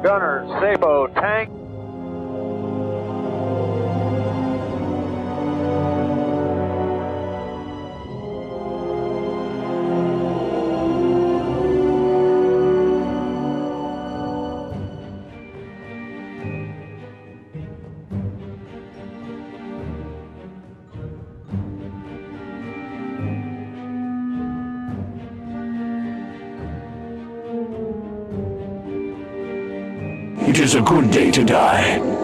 Gunner, Sabo, tank. It is a good day to die.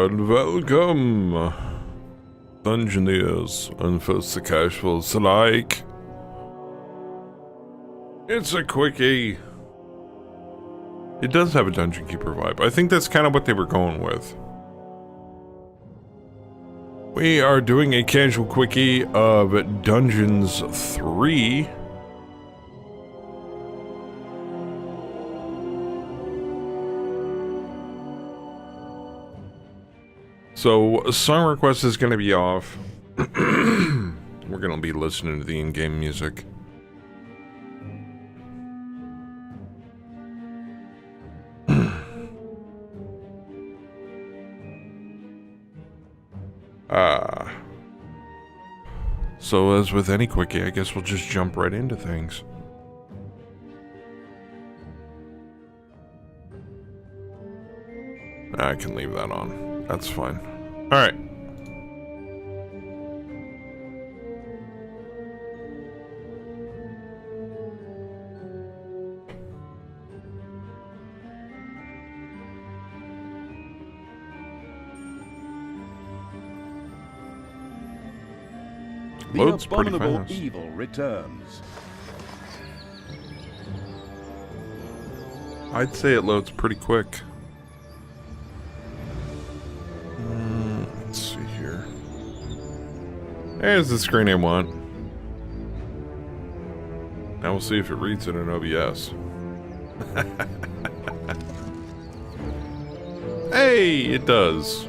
and welcome, Dungeoneers and first the casuals alike. It's a quickie. It does have a Dungeon Keeper vibe. I think that's kind of what they were going with. We are doing a casual quickie of Dungeons 3. So, song request is going to be off. We're going to be listening to the in-game music. So as with any quickie, I guess we'll just jump right into things. I can leave that on. That's fine. Alright. Loads pretty fast. Evil returns. I'd say it loads pretty quick. Let's see here. There's the screen I want. Now we'll see if it reads it in OBS. Hey, it does.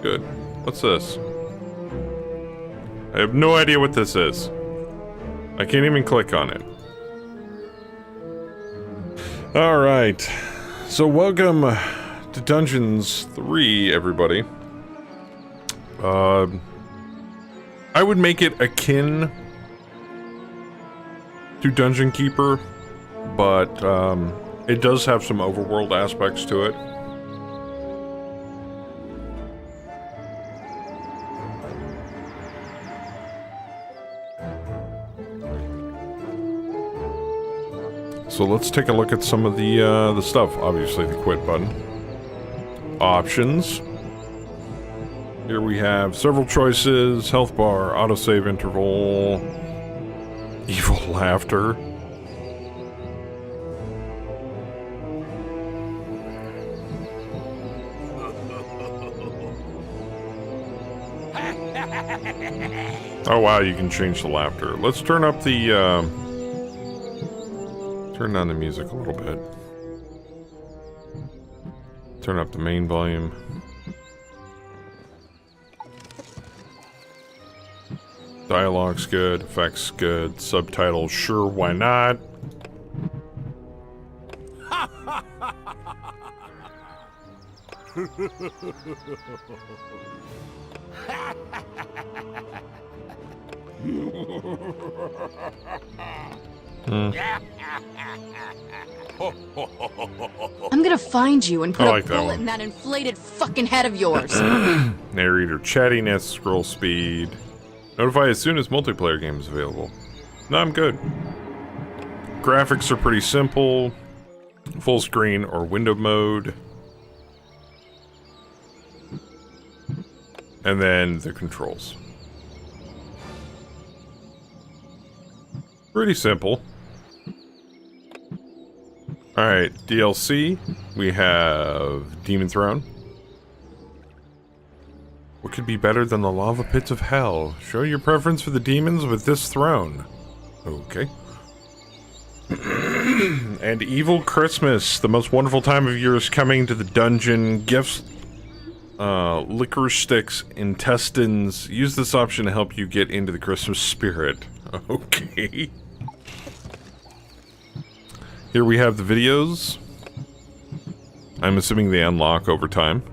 Good. What's this? I have no idea what this is. I can't even click on it. Alright. So welcome to Dungeons 3, everybody. I would make it akin to Dungeon Keeper, but it does have some overworld aspects to it. So let's take a look at some of the stuff. Obviously, the quit button. Options. Here we have several choices: health bar, autosave interval, evil laughter. Oh wow, you can change the laughter. Let's turn up the turn down the music a little bit. Turn up the main volume. Dialogue's good, effects good, subtitles, sure, why not? I'm gonna find you and put I like a that bullet one. in that inflated fucking head of yours. Narrator chattiness, scroll speed. Notify as soon as multiplayer game is available. No, I'm good. Graphics are pretty simple. Full screen or window mode. And then the controls. Pretty simple. Alright, DLC. We have Demon Throne. What could be better than the lava pits of hell? Show your preference for the demons with this throne. Okay. And Evil Christmas. The most wonderful time of year is coming to the dungeon. Gifts, licorice sticks, intestines. Use this option to help you get into the Christmas spirit. Okay. Here we have the videos. I'm assuming they unlock over time.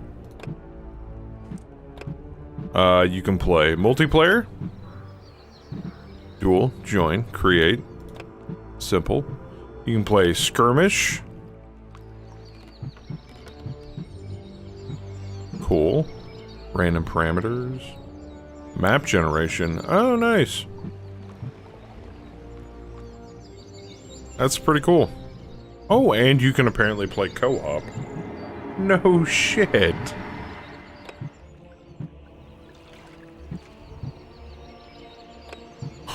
You can play multiplayer, duel, join, create, simple. You can play skirmish. Cool. Random parameters. Map generation. Oh, nice. That's pretty cool. Oh, and you can apparently play co-op. No shit.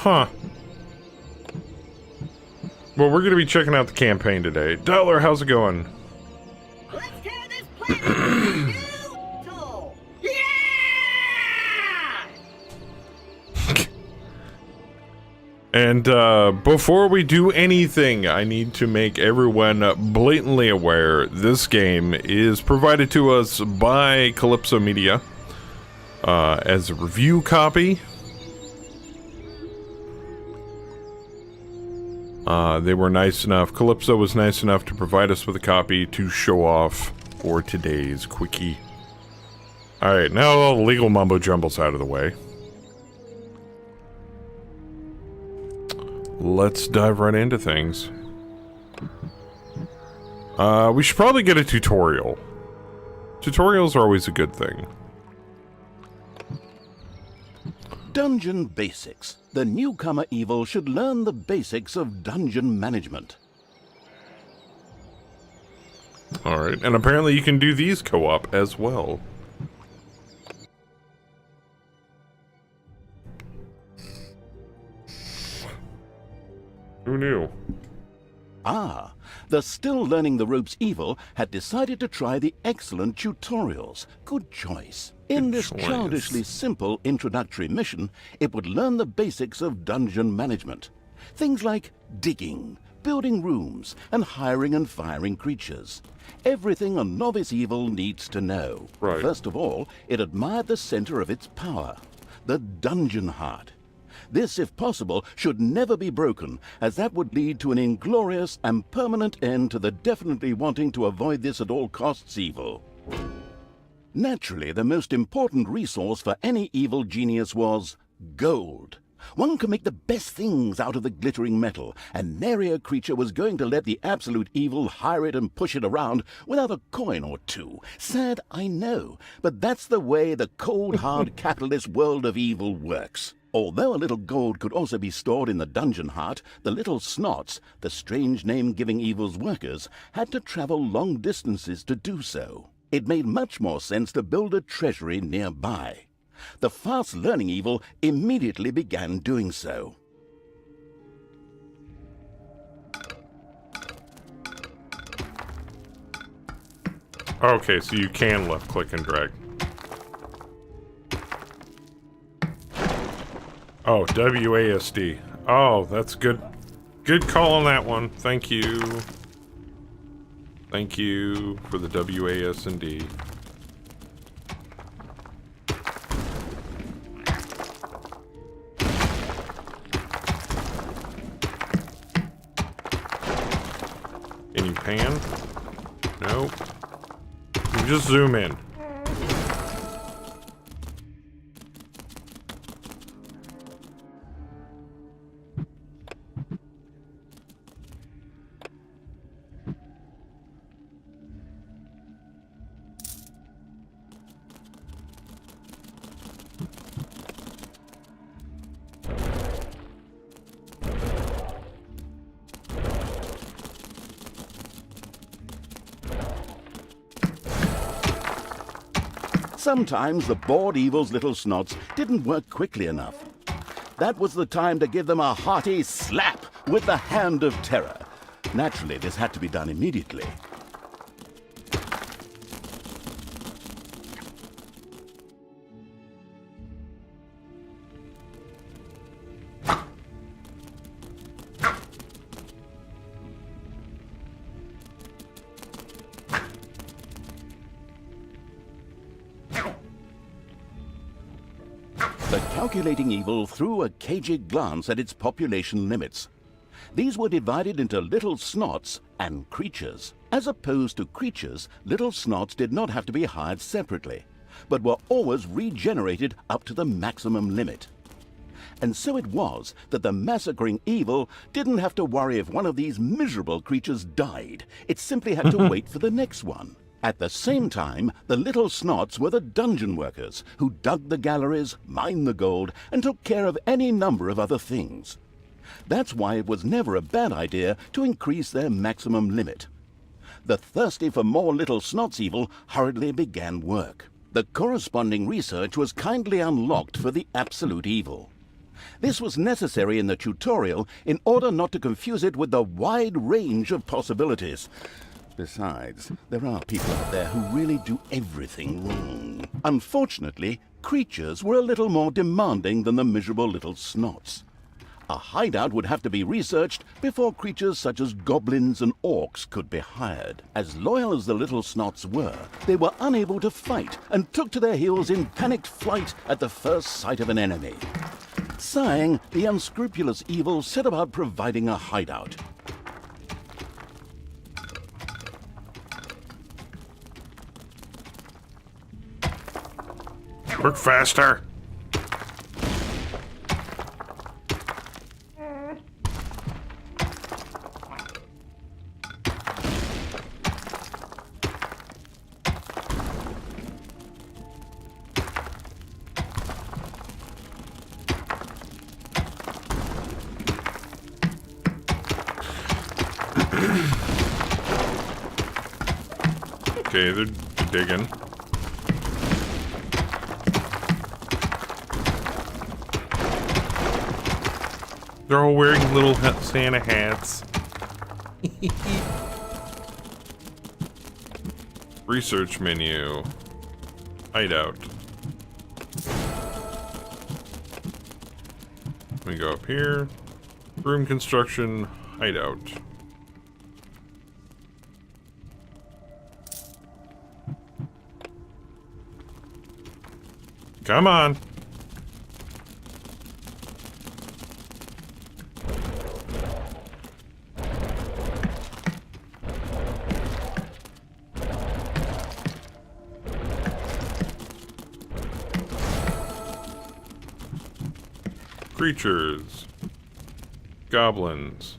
Huh. Well, we're going to be checking out the campaign today. Dollar, how's it going? Let's tear this planet into yeah! And before we do anything, I need to make everyone blatantly aware this game is provided to us by Calypso Media as a review copy. They were nice enough, Calypso was nice enough to provide us with a copy to show off for today's Quickie. Alright, now all the legal mumbo-jumbo's out of the way. Let's dive right into things. We should probably get a tutorial. Tutorials are always a good thing. Dungeon Basics. The newcomer evil should learn the basics of dungeon management. Alright, and apparently you can do these co-op as well. Who knew? Ah, the still learning the ropes evil had decided to try the excellent tutorials. Good choice. In this choice. childishly simple introductory mission, it would learn the basics of dungeon management. Things like digging, building rooms, and hiring and firing creatures. Everything a novice evil needs to know. Right. First of all, it admired the center of its power, the dungeon heart. This, if possible, should never be broken, as that would lead to an inglorious and permanent end to the definitely wanting to avoid this at all costs evil. Naturally, the most important resource for any evil genius was gold. One can make the best things out of the glittering metal, and nary a creature was going to let the absolute evil hire it and push it around without a coin or two. Sad, I know, but that's the way the cold, hard capitalist world of evil works. Although a little gold could also be stored in the dungeon heart, the little snots, the strange name-giving evil's workers, had to travel long distances to do so. It made much more sense to build a treasury nearby. The fast-learning evil immediately began doing so. Okay, so you can left-click and drag. Oh, WASD. Oh, that's good. Good call on that one. Thank you. Thank you for the WASD. Can you pan? Nope. You just zoom in. Sometimes the bored evil's little snots didn't work quickly enough. That was the time to give them a hearty slap with the hand of terror. Naturally, this had to be done immediately. The calculating evil threw a cagey glance at its population limits. These were divided into little snots and creatures. As opposed to creatures, little snots did not have to be hired separately, but were always regenerated up to the maximum limit. And so it was that the massacring evil didn't have to worry if one of these miserable creatures died. It simply had to wait for the next one. At the same time, the little snots were the dungeon workers who dug the galleries, mined the gold, and took care of any number of other things. That's why it was never a bad idea to increase their maximum limit. The thirsty for more little snots evil hurriedly began work. The corresponding research was kindly unlocked for the absolute evil. This was necessary in the tutorial in order not to confuse it with the wide range of possibilities. Besides, there are people out there who really do everything wrong. Unfortunately, creatures were a little more demanding than the miserable little snots. A hideout would have to be researched before creatures such as goblins and orcs could be hired. As loyal as the little snots were, they were unable to fight and took to their heels in panicked flight at the first sight of an enemy. Sighing, the unscrupulous evil set about providing a hideout. Work faster! Okay, they're digging. They're all wearing little Santa hats. Research menu. Hideout. We go up here. Room construction. Hideout. Come on. Creatures. Goblins.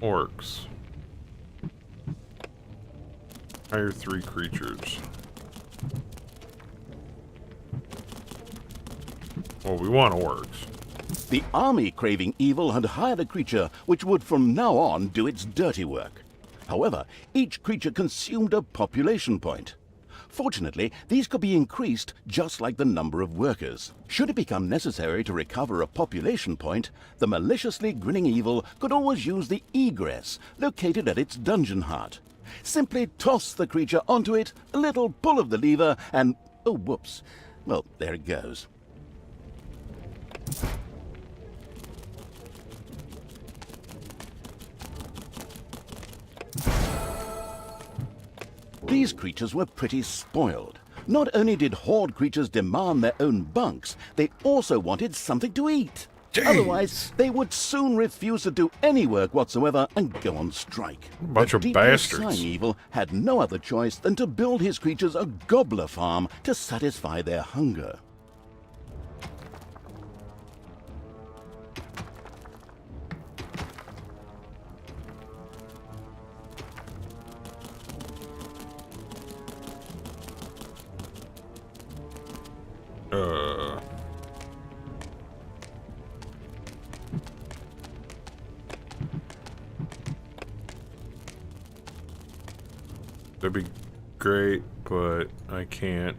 Orcs. Hire 3 creatures. Well, we want orcs. The army-craving evil had hired a creature which would from now on do its dirty work. However, each creature consumed a population point. Fortunately, these could be increased just like the number of workers. Should it become necessary to recover a population point, the maliciously grinning evil could always use the egress located at its dungeon heart. Simply toss the creature onto it, a little pull of the lever, and oh, whoops. Well, there it goes. These creatures were pretty spoiled. Not only did horde creatures demand their own bunks, they also wanted something to eat. Jeez. Otherwise, they would soon refuse to do any work whatsoever and go on strike. Bunch The of deeply bastards. sighing evil had no other choice than to build his creatures a gobbler farm to satisfy their hunger. That'd be great, but I can't.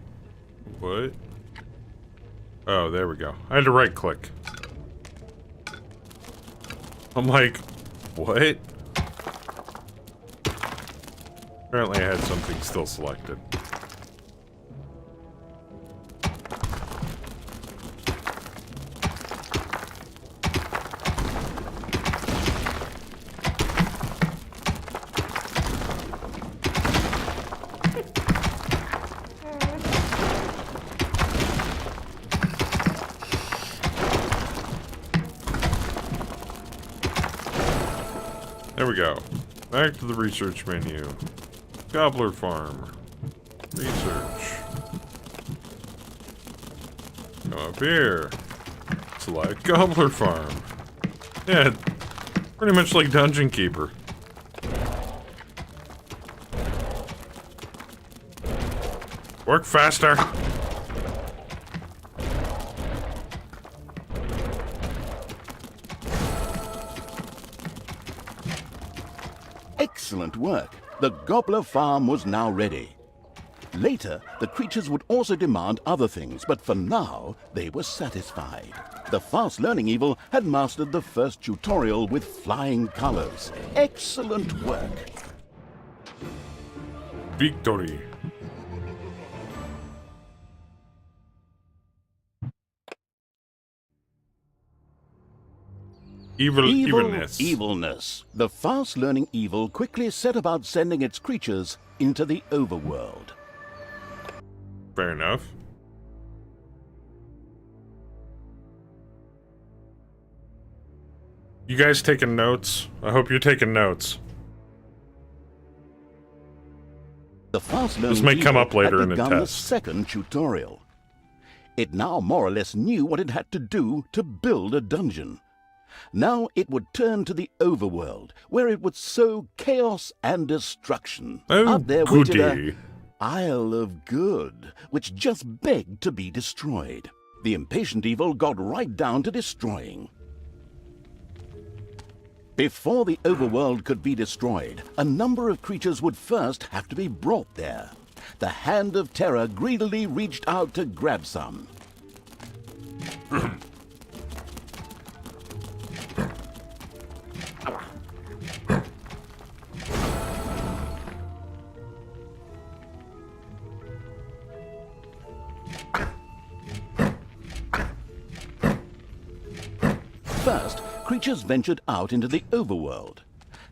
What? Oh, there we go. I had to right click. I'm like, what? Apparently I had something still selected. There we go. Back to the research menu. Gobbler Farm. Research. Come up here. Select Gobbler Farm. Yeah, pretty much like Dungeon Keeper. Work faster. Excellent work. The Gobbler Farm was now ready. Later, the creatures would also demand other things, but for now, they were satisfied. The fast-learning evil had mastered the first tutorial with flying colors. Excellent work. Victory. Evilness. Evilness. The fast-learning evil quickly set about sending its creatures into the overworld. Fair enough. You guys taking notes? I hope you're taking notes. The fast-learning This may come evil up later had in the begun test. second tutorial. It now more or less knew what it had to do to build a dungeon. Now it would turn to the overworld, where it would sow chaos and destruction. Oh, Up there waited goody. a Isle of Good, which just begged to be destroyed. The impatient evil got right down to destroying. Before the overworld could be destroyed, a number of creatures would first have to be brought there. The Hand of Terror greedily reached out to grab some. First, creatures ventured out into the overworld.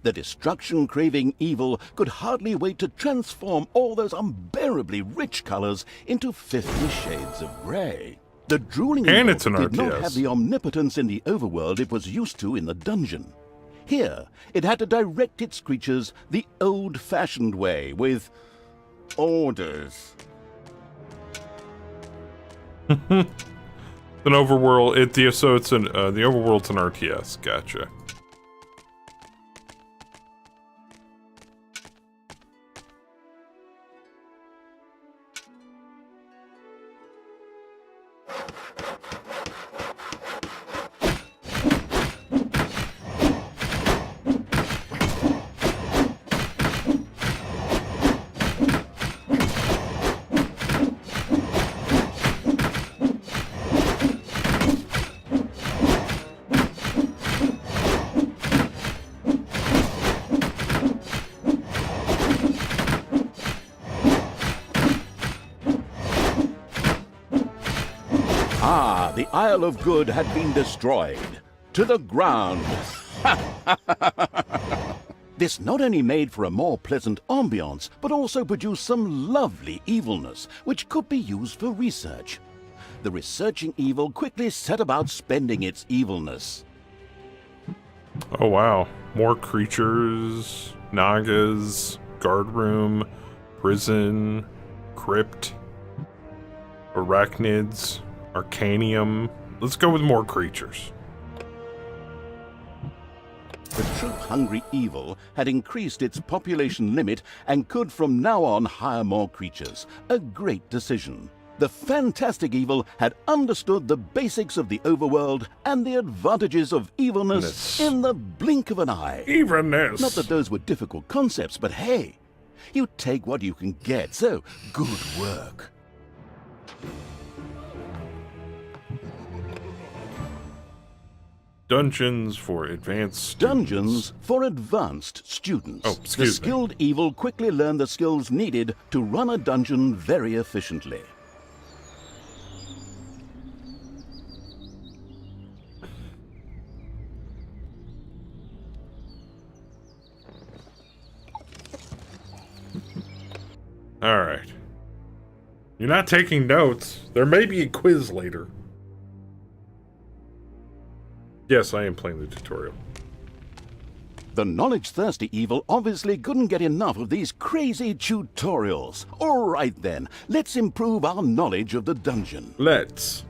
The destruction-craving evil could hardly wait to transform all those unbearably rich colors into 50 shades of grey. The drooling And evil it's an did not RTS. have the omnipotence in the overworld it was used to in the dungeon. Here, it had to direct its creatures the old-fashioned way, with orders. An overworld. So it's the overworld's an RTS. Gotcha. Ah, the Isle of Good had been destroyed. To the ground. This not only made for a more pleasant ambiance, but also produced some lovely evilness, which could be used for research. The researching evil quickly set about spending its evilness. Oh wow. More creatures. Nagas. Guard room. Prison. Crypt. Arachnids. Arcanium. Let's go with more creatures. The truth-hungry evil had increased its population limit and could from now on hire more creatures. A great decision. The fantastic evil had understood the basics of the overworld and the advantages of evilness in the blink of an eye. Evenness. Not that those were difficult concepts, but hey, you take what you can get, so good work. Dungeons for advanced students. Dungeons for advanced students. Oh, The excuse me. skilled evil quickly learned the skills needed to run a dungeon very efficiently. Alright. You're not taking notes. There may be a quiz later. Yes, I am playing the tutorial. The knowledge-thirsty evil obviously couldn't get enough of these crazy tutorials. All right then, let's improve our knowledge of the dungeon. Let's.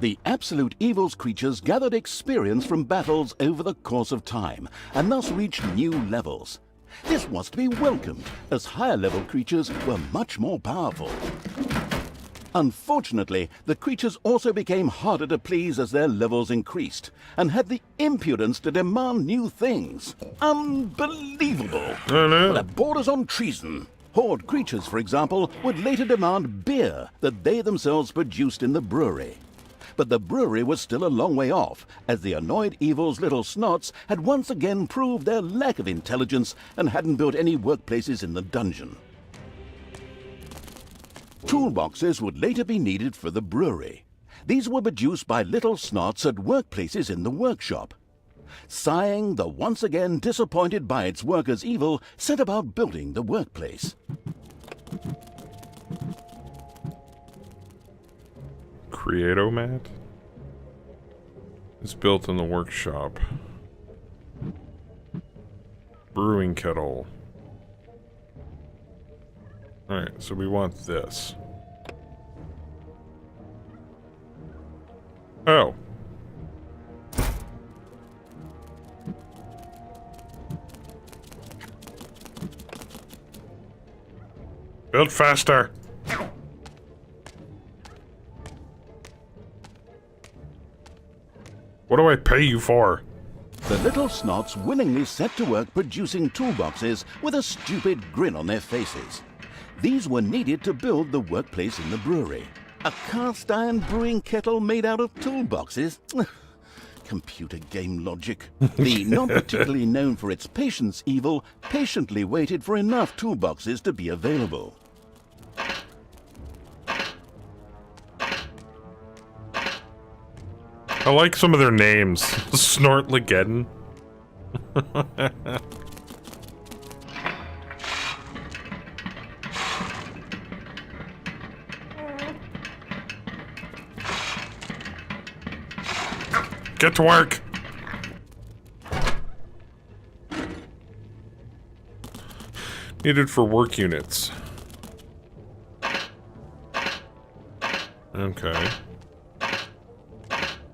The absolute evil's creatures gathered experience from battles over the course of time, and thus reached new levels. This was to be welcomed, as higher-level creatures were much more powerful. Unfortunately, the creatures also became harder to please as their levels increased, and had the impudence to demand new things. Unbelievable! Oh no. That borders on treason. Horde creatures, for example, would later demand beer that they themselves produced in the brewery. But the brewery was still a long way off, as the annoyed evil's little snots had once again proved their lack of intelligence and hadn't built any workplaces in the dungeon. Toolboxes would later be needed for the brewery. These were produced by little snots at workplaces in the workshop. Sighing, the once again disappointed by its workers' evil, set about building the workplace. Creatomat is built in the workshop. Brewing kettle. Alright, so we want this. Oh. Build faster. What do I pay you for? The little snots willingly set to work producing toolboxes with a stupid grin on their faces. These were needed to build the workplace in the brewery. A cast iron brewing kettle made out of toolboxes? Computer game logic. The not particularly known for its patience evil patiently waited for enough toolboxes to be available. I like some of their names. Snortlegeddon. Get to work. Needed for work units. Okay.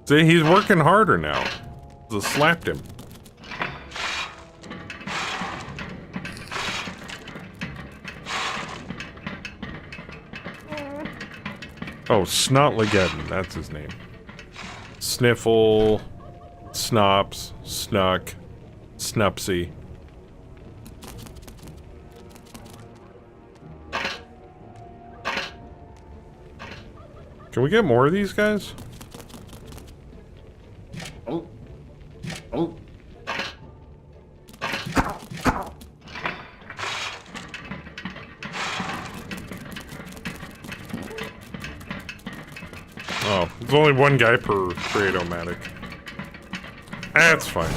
See, he's working harder now. Just slapped him. Oh, Snotlegeddon, that's his name. Sniffle, Snops, Snuck, Snupsy. Can we get more of these guys? Oh, there's only one guy per Creatomatic. That's fine.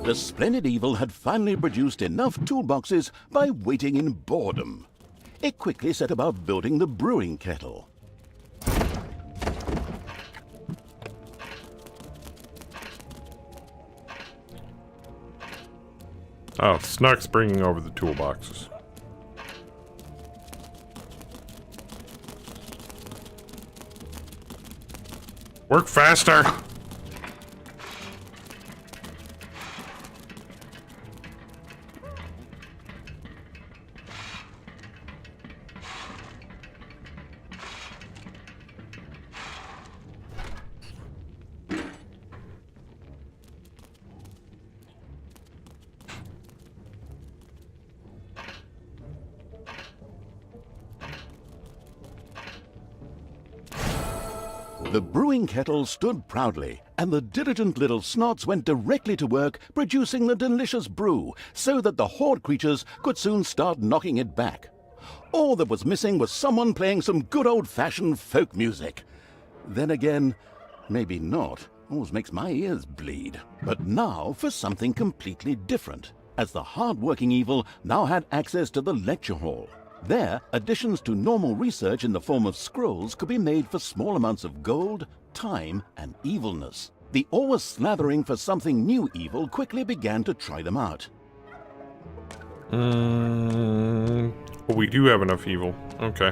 The splendid evil had finally produced enough toolboxes by waiting in boredom. It quickly set about building the brewing kettle. Oh, Snuck's bringing over the toolboxes. Work faster! The brewing kettle stood proudly, and the diligent little snots went directly to work producing the delicious brew, so that the horde creatures could soon start knocking it back. All that was missing was someone playing some good old-fashioned folk music. Then again, maybe not. Always makes my ears bleed. But now for something completely different, as the hard-working evil now had access to the lecture hall. There, additions to normal research in the form of scrolls could be made for small amounts of gold, time, and evilness. The always slathering for something new evil quickly began to try them out. Well, we do have enough evil. Okay.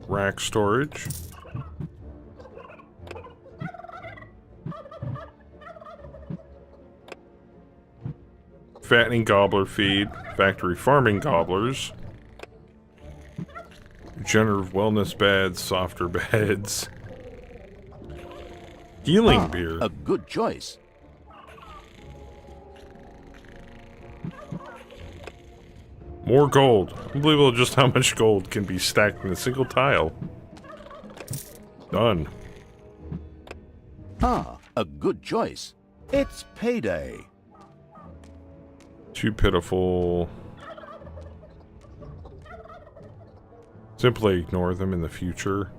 Rack storage. Fattening gobbler feed. Factory farming gobblers. Regenerative wellness beds, softer beds. Healing beer. A good choice. More gold. Unbelievable just how much gold can be stacked in a single tile. Done. A good choice. It's payday. Too pitiful. Simply ignore them in the future.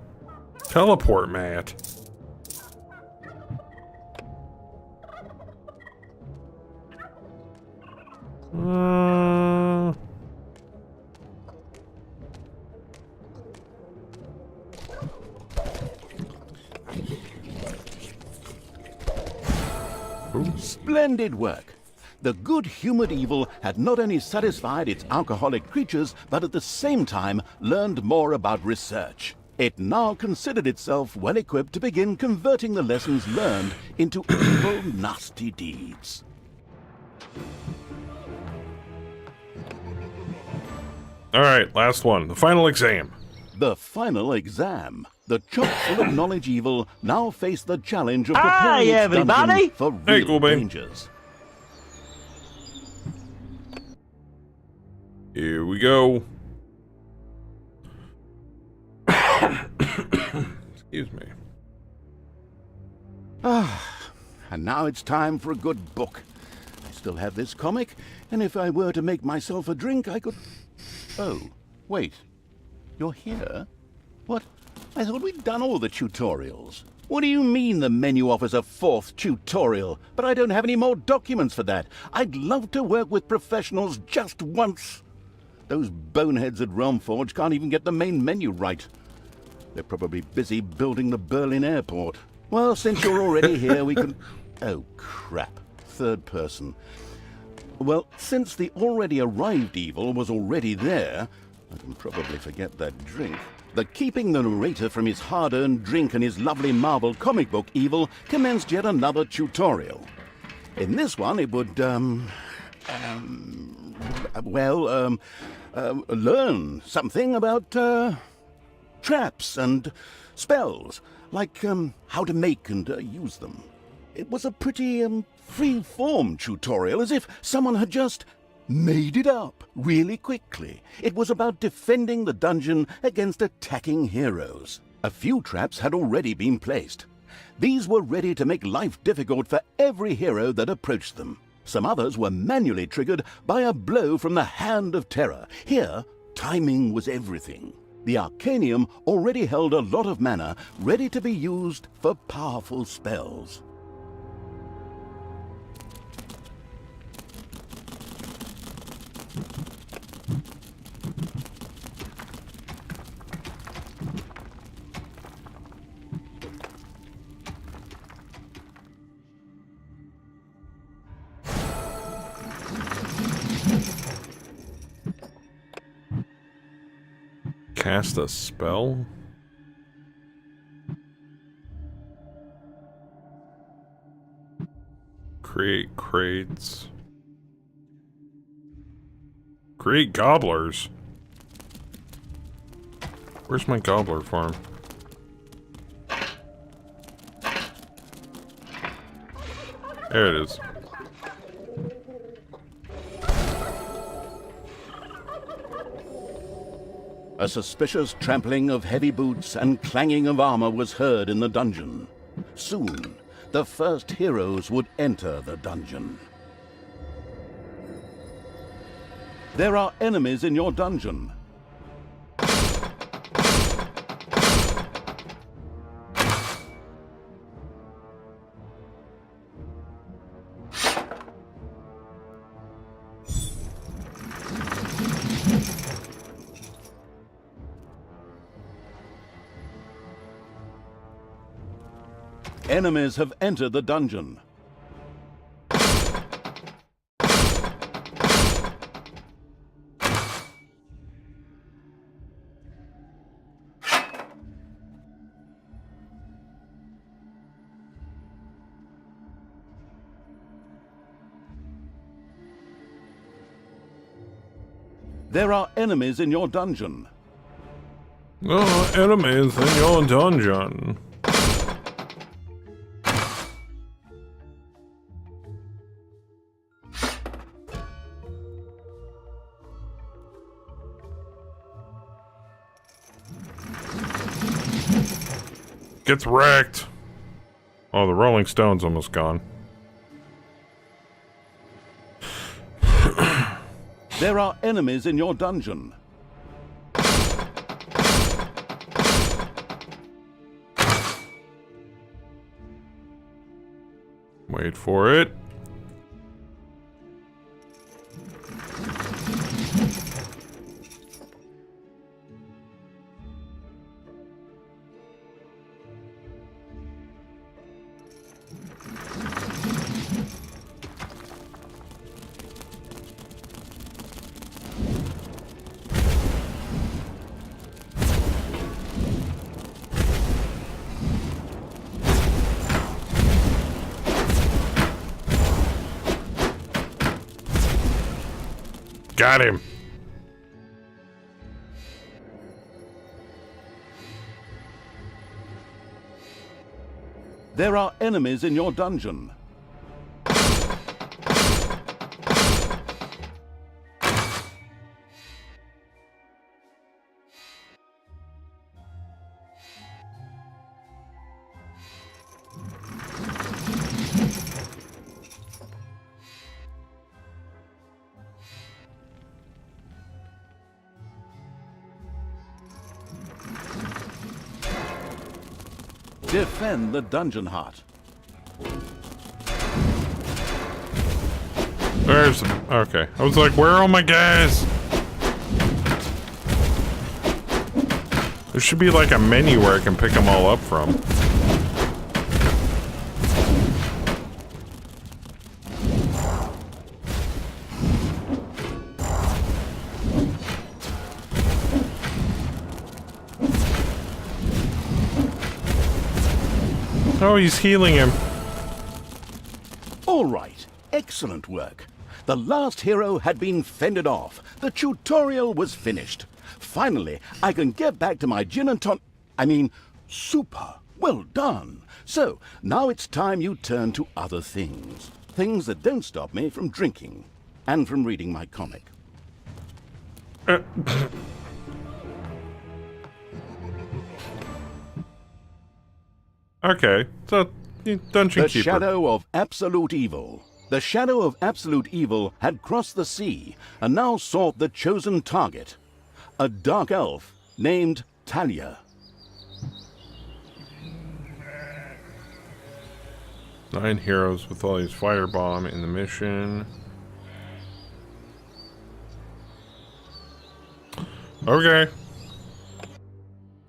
Teleport mat. Splendid work. The good-humored evil had not only satisfied its alcoholic creatures, but at the same time learned more about research. It now considered itself well-equipped to begin converting the lessons learned into evil, nasty deeds. Alright, last one. The final exam. The final exam. The chock full of knowledge evil now face the challenge of preparing its dungeon for Hey, real cool, babe. dangers. Here we go. Excuse me. And now it's time for a good book. I still have this comic, and if I were to make myself a drink, I could... Oh, wait. You're here? What? I thought we'd done all the tutorials. What do you mean the menu offers a fourth tutorial? But I don't have any more documents for that. I'd love to work with professionals just once. Those boneheads at Realmforge can't even get the main menu right. They're probably busy building the Berlin airport. Well, since you're already here, we can... Oh, crap. Third person. Well, since the already arrived evil was already there, I can probably forget that drink. The keeping the narrator from his hard-earned drink and his lovely Marvel comic book evil commenced yet another tutorial. In this one, it would, learn something about, traps and spells, like, how to make and use them. It was a pretty, free-form tutorial, as if someone had just made it up really quickly. It was about defending the dungeon against attacking heroes. A few traps had already been placed. These were ready to make life difficult for every hero that approached them. Some others were manually triggered by a blow from the Hand of Terror. Here, timing was everything. The Arcanium already held a lot of mana ready to be used for powerful spells. Cast a spell? Create crates. Create gobblers. Where's my gobbler farm? There it is. A suspicious trampling of heavy boots and clanging of armor was heard in the dungeon. Soon, the first heroes would enter the dungeon. There are enemies in your dungeon. Enemies have entered the dungeon. There are enemies in your dungeon. Oh, enemies in your dungeon. Gets wrecked. Oh, the Rolling Stone's almost gone. There are enemies in your dungeon. Wait for it. Got him. There are enemies in your dungeon. Defend the dungeon heart. There's okay. I was like, where are all my guys? There should be like a menu where I can pick them all up from. Oh, he's healing him. All right, excellent work. The last hero had been fended off. The tutorial was finished. Finally, I can get back to my gin and super. Well done. So, now it's time you turn to other things. Things that don't stop me from drinking and from reading my comic. Okay, so Dungeon The Keeper. shadow of absolute evil. The shadow of absolute evil had crossed the sea and now sought the chosen target, a dark elf named Talia. 9 heroes with all these firebomb in the mission. Okay.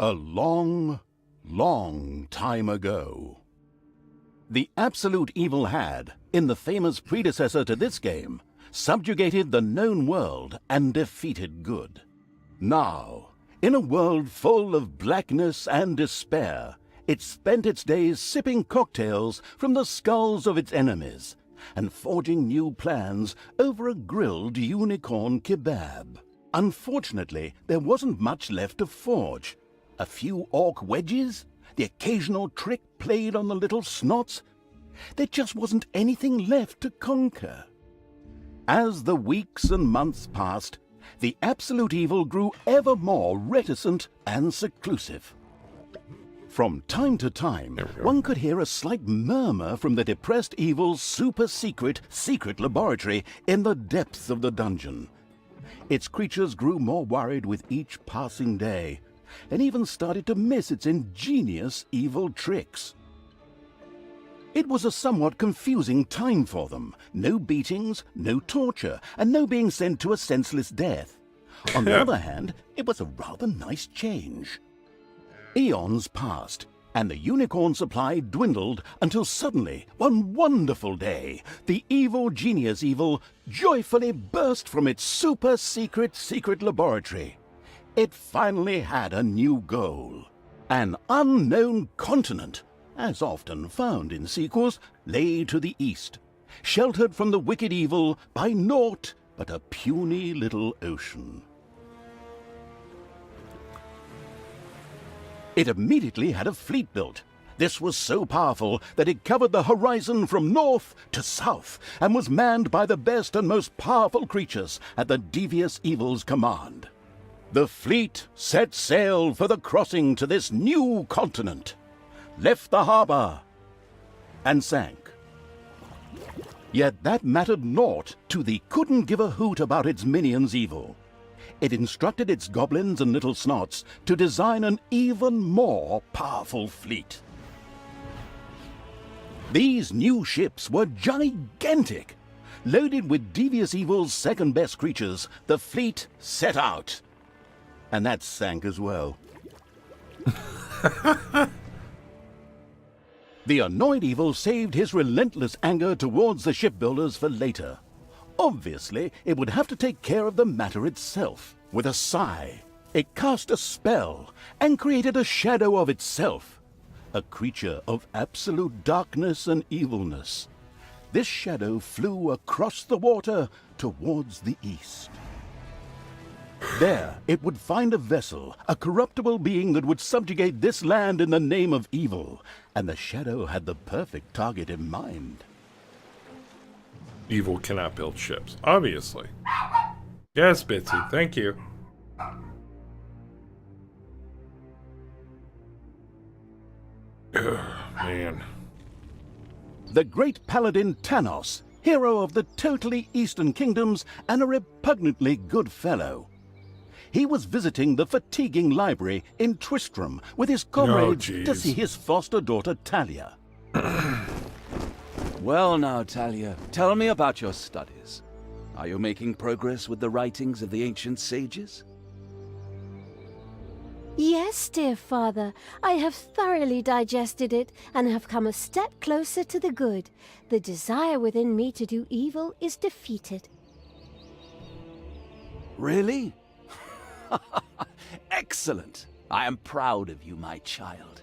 A long, long time ago. The absolute evil had, in the famous predecessor to this game, subjugated the known world and defeated good. Now, in a world full of blackness and despair, it spent its days sipping cocktails from the skulls of its enemies and forging new plans over a grilled unicorn kebab. Unfortunately, there wasn't much left to forge. A few orc wedges, the occasional trick played on the little snots. There just wasn't anything left to conquer. As the weeks and months passed, the absolute evil grew ever more reticent and seclusive. From time to time, one could hear a slight murmur from the depressed evil's super-secret laboratory in the depths of the dungeon. Its creatures grew more worried with each passing day, and even started to miss its ingenious evil tricks. It was a somewhat confusing time for them. No beatings, no torture, and no being sent to a senseless death. On the other hand, it was a rather nice change. Eons passed, and the unicorn supply dwindled until suddenly, one wonderful day, the evil genius evil joyfully burst from its super-secret laboratory. It finally had a new goal. An unknown continent, as often found in sequels, lay to the east, sheltered from the wicked evil by naught but a puny little ocean. It immediately had a fleet built. This was so powerful that it covered the horizon from north to south and was manned by the best and most powerful creatures at the devious evil's command. The fleet set sail for the crossing to this new continent, left the harbor, and sank. Yet that mattered naught to the couldn't give a hoot about its minions' evil. It instructed its goblins and little snots to design an even more powerful fleet. These new ships were gigantic. Loaded with devious evil's second-best creatures, the fleet set out. And that sank as well. The annoyed evil saved his relentless anger towards the shipbuilders for later. Obviously, it would have to take care of the matter itself. With a sigh, it cast a spell and created a shadow of itself, a creature of absolute darkness and evilness. This shadow flew across the water towards the east. There, it would find a vessel, a corruptible being that would subjugate this land in the name of evil, and the shadow had the perfect target in mind. Evil cannot build ships, obviously. Yes, Bitsy, thank you. Ugh, man. The great paladin Tanos, hero of the totally Eastern Kingdoms and a repugnantly good fellow. He was visiting the fatiguing library in Tristram with his comrades to see his foster daughter Talia. Well now, Talia, tell me about your studies. Are you making progress with the writings of the ancient sages? Yes, dear father, I have thoroughly digested it and have come a step closer to the good. The desire within me to do evil is defeated. Really? Excellent! I am proud of you, my child.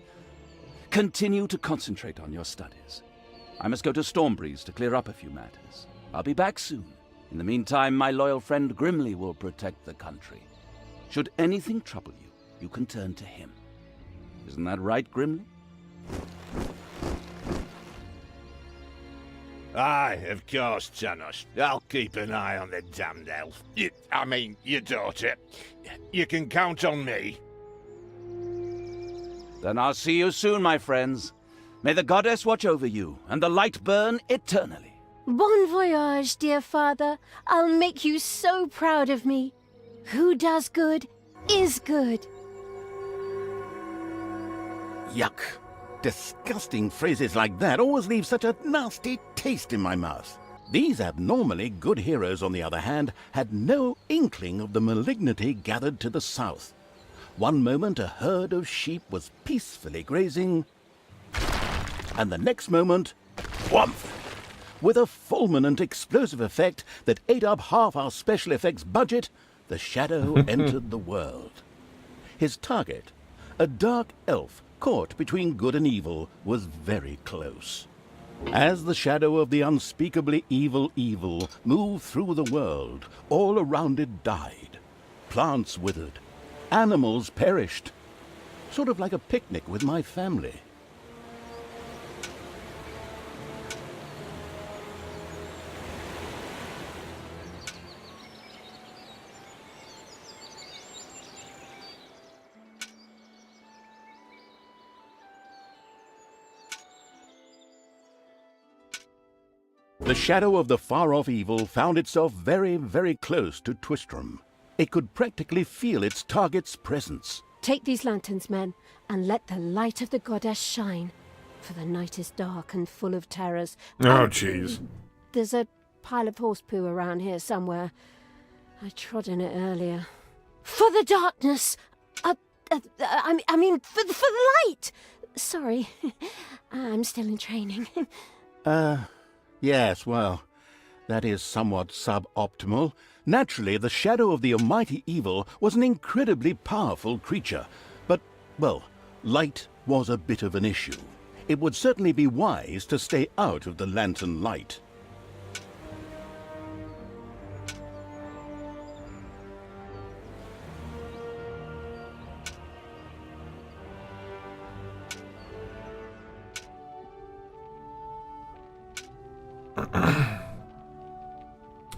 Continue to concentrate on your studies. I must go to Stormbreeze to clear up a few matters. I'll be back soon. In the meantime, my loyal friend Grimly will protect the country. Should anything trouble you, you can turn to him. Isn't that right, Grimly? Aye, of course, Tanos. I'll keep an eye on the damned elf. Your daughter. You can count on me. Then I'll see you soon, my friends. May the goddess watch over you, and the light burn eternally. Bon voyage, dear father. I'll make you so proud of me. Who does good is good. Yuck. Disgusting phrases like that always leave such a nasty taste in my mouth. These abnormally good heroes, on the other hand, had no inkling of the malignity gathered to the south. One moment a herd of sheep was peacefully grazing, and the next moment, whomp! With a fulminant explosive effect that ate up half our special effects budget, the shadow entered the world. His target, a dark elf caught between good and evil, was very close. As the shadow of the unspeakably evil moved through the world, all around it died. Plants withered. Animals perished. Sort of like a picnic with my family. The shadow of the far-off evil found itself very, very close to Twistram. It could practically feel its target's presence. Take these lanterns, men, and let the light of the goddess shine. For the night is dark and full of terrors. Oh, jeez. There's a pile of horse poo around here somewhere. I trod in it earlier. For the darkness! I mean, for the light! Sorry, I'm still in training. Yes, well, that is somewhat suboptimal. Naturally, the shadow of the almighty evil was an incredibly powerful creature. But, well, light was a bit of an issue. It would certainly be wise to stay out of the lantern light.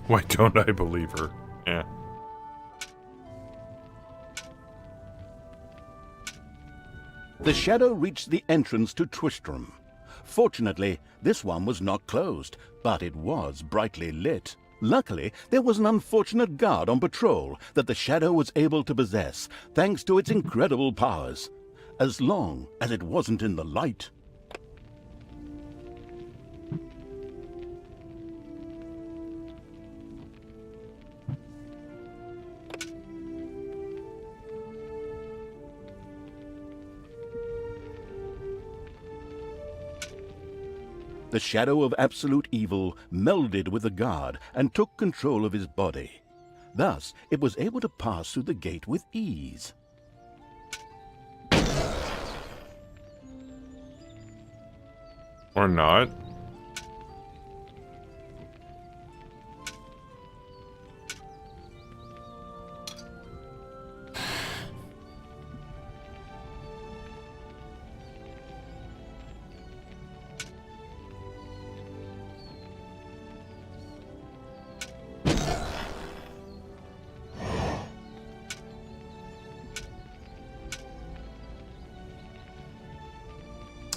Why don't I believe her? Yeah. The shadow reached the entrance to Twistram. Fortunately, this one was not closed, but it was brightly lit. Luckily, there was an unfortunate guard on patrol that the shadow was able to possess, thanks to its incredible powers. As long as it wasn't in the light. The shadow of absolute evil melded with the guard and took control of his body. Thus, it was able to pass through the gate with ease. Or not.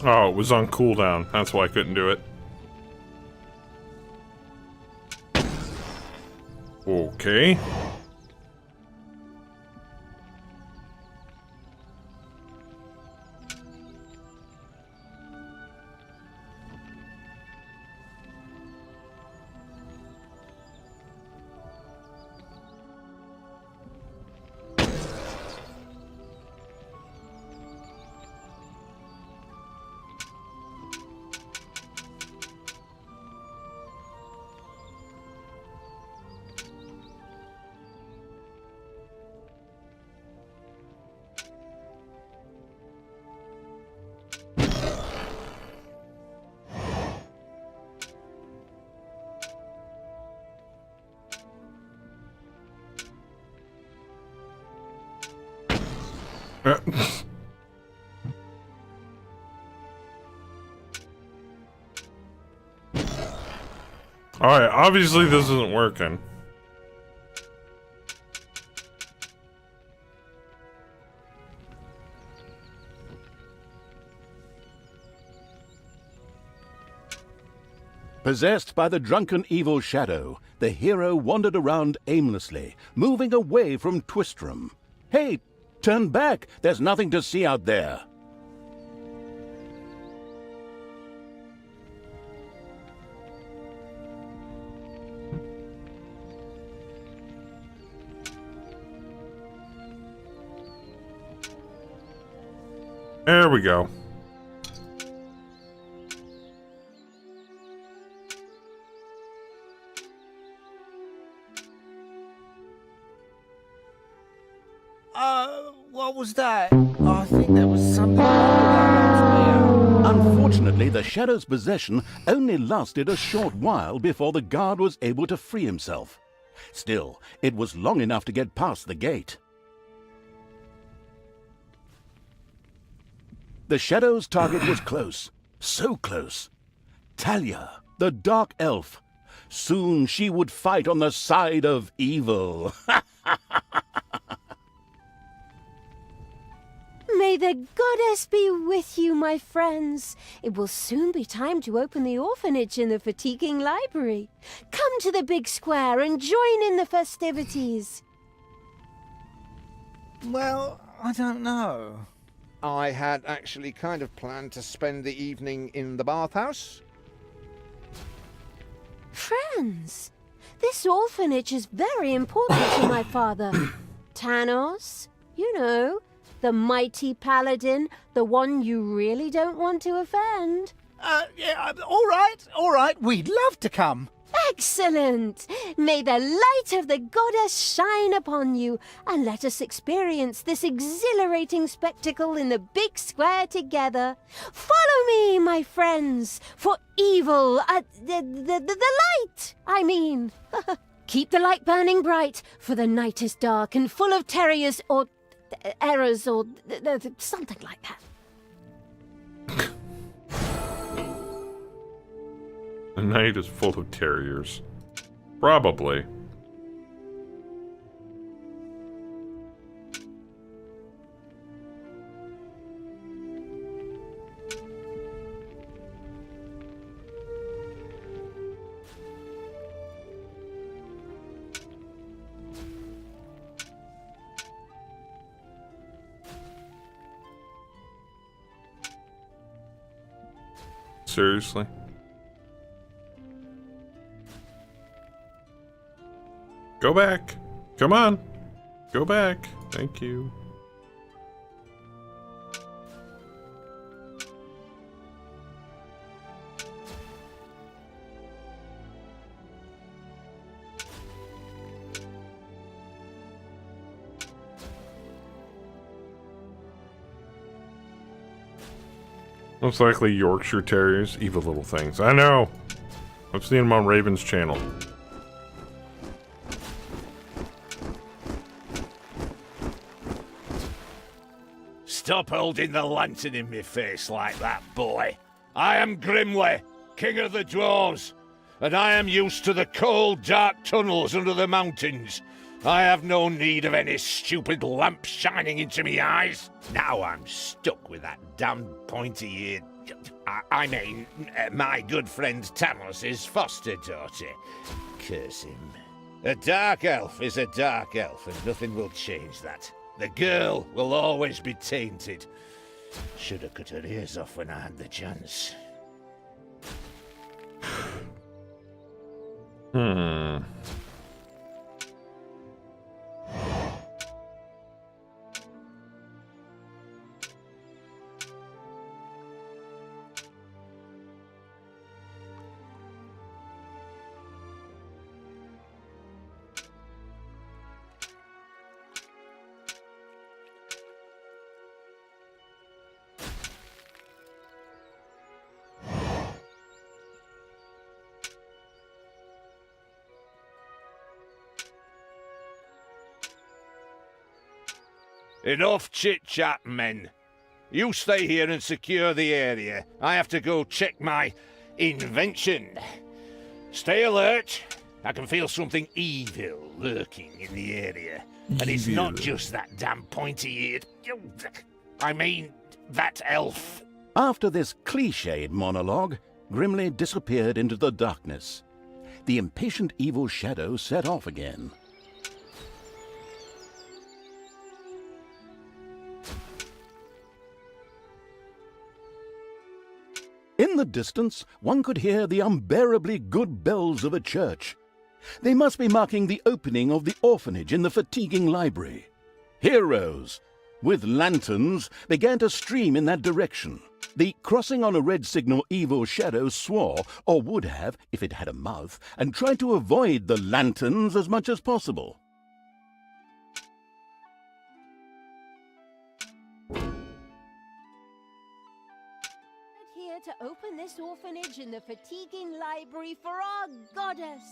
Oh, it was on cooldown. That's why I couldn't do it. Okay. Alright, obviously this isn't working. Possessed by the drunken evil shadow, the hero wandered around aimlessly, moving away from Twistram. Hey, turn back! There's nothing to see out there! There we go. What was that? Oh, I think there was something wrong with that last Unfortunately, the shadow's possession only lasted a short while before the guard was able to free himself. Still, it was long enough to get past the gate. The shadow's target was close, so close. Talia, the dark elf. Soon she would fight on the side of evil. May the goddess be with you, my friends. It will soon be time to open the orphanage in the fatiguing library. Come to the big square and join in the festivities. Well, I don't know. I had actually kind of planned to spend the evening in the bathhouse. Friends, this orphanage is very important to my father. Tanos, you know, the mighty paladin, the one you really don't want to offend. Yeah, all right, we'd love to come. Excellent! May the light of the goddess shine upon you, and let us experience this exhilarating spectacle in the big square together. Follow me, my friends, for evil, the light, I mean. Keep the light burning bright, for the night is dark and full of terriers or errors or something like that. A night is full of terriers. Probably. Seriously? Go back. Come on. Go back. Thank you. Most likely Yorkshire Terriers, evil little things. I know. I've seen them on Raven's channel. Stop holding the lantern in my face like that, boy. I am Grimly, king of the dwarves, and I am used to the cold, dark tunnels under the mountains. I have no need of any stupid lamp shining into me eyes. Now I'm stuck with that damned pointy-eared... I mean, my good friend Tanos' foster daughter. Curse him. A dark elf is a dark elf, and nothing will change that. The girl will always be tainted. Should have cut her ears off when I had the chance. Enough chit-chat, men. You stay here and secure the area. I have to go check my invention. Stay alert. I can feel something evil lurking in the area. And it's not just that damn pointy-eared... I mean, that elf. After this cliched monologue, Grimly disappeared into the darkness. The impatient evil shadow set off again. In the distance, one could hear the unbearably good bells of a church. They must be marking the opening of the orphanage in the fatiguing library. Heroes, with lanterns, began to stream in that direction. The crossing on a red signal evil shadow swore, or would have if it had a mouth, and tried to avoid the lanterns as much as possible. To open this orphanage in the fatiguing library for our goddess,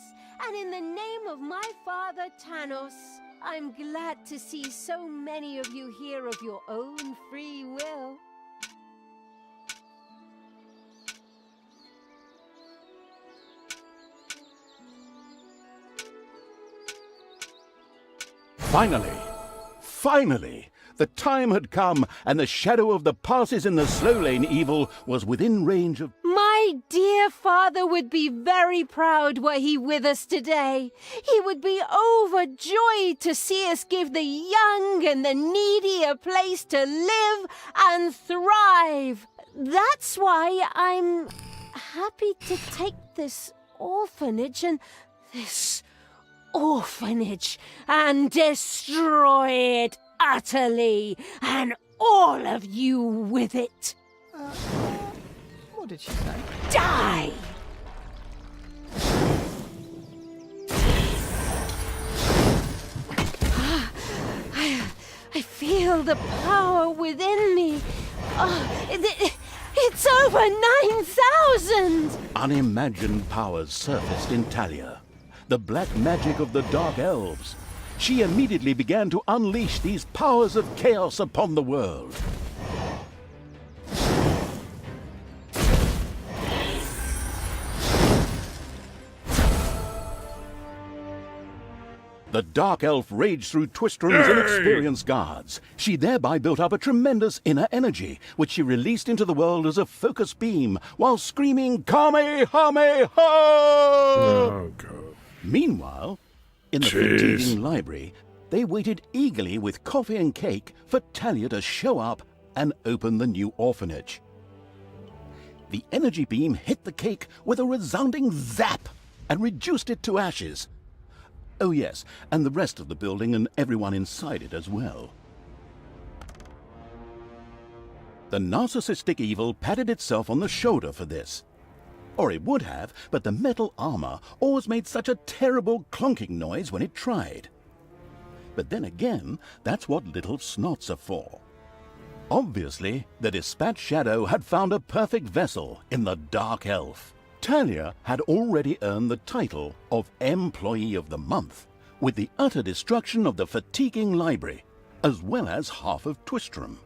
and in the name of my father Tanos, I'm glad to see so many of you here of your own free will. Finally, the time had come, and the shadow of the passes in the slow lane evil was within range of... My dear father would be very proud were he with us today. He would be overjoyed to see us give the young and the needy a place to live and thrive. That's why I'm happy to take this orphanage and destroy it utterly, and all of you with it. What did she say? Die! I feel the power within me. It's over 9,000! Unimagined powers surfaced in Talia. The black magic of the Dark Elves. She immediately began to unleash these powers of chaos upon the world. The Dark Elf raged through Twistrom's inexperienced guards. She thereby built up a tremendous inner energy, which she released into the world as a focus beam, while screaming, Kamehameha! Oh, God. Meanwhile, in the fatiguing library, they waited eagerly with coffee and cake for Talia to show up and open the new orphanage. The energy beam hit the cake with a resounding zap and reduced it to ashes. Oh yes, and the rest of the building and everyone inside it as well. The narcissistic evil patted itself on the shoulder for this. Or it would have, but the metal armor always made such a terrible clonking noise when it tried. But then again, that's what little snots are for. Obviously, the Dispatch Shadow had found a perfect vessel in the Dark Elf. Talia had already earned the title of Employee of the Month, with the utter destruction of the fatiguing library, as well as half of Twistrom.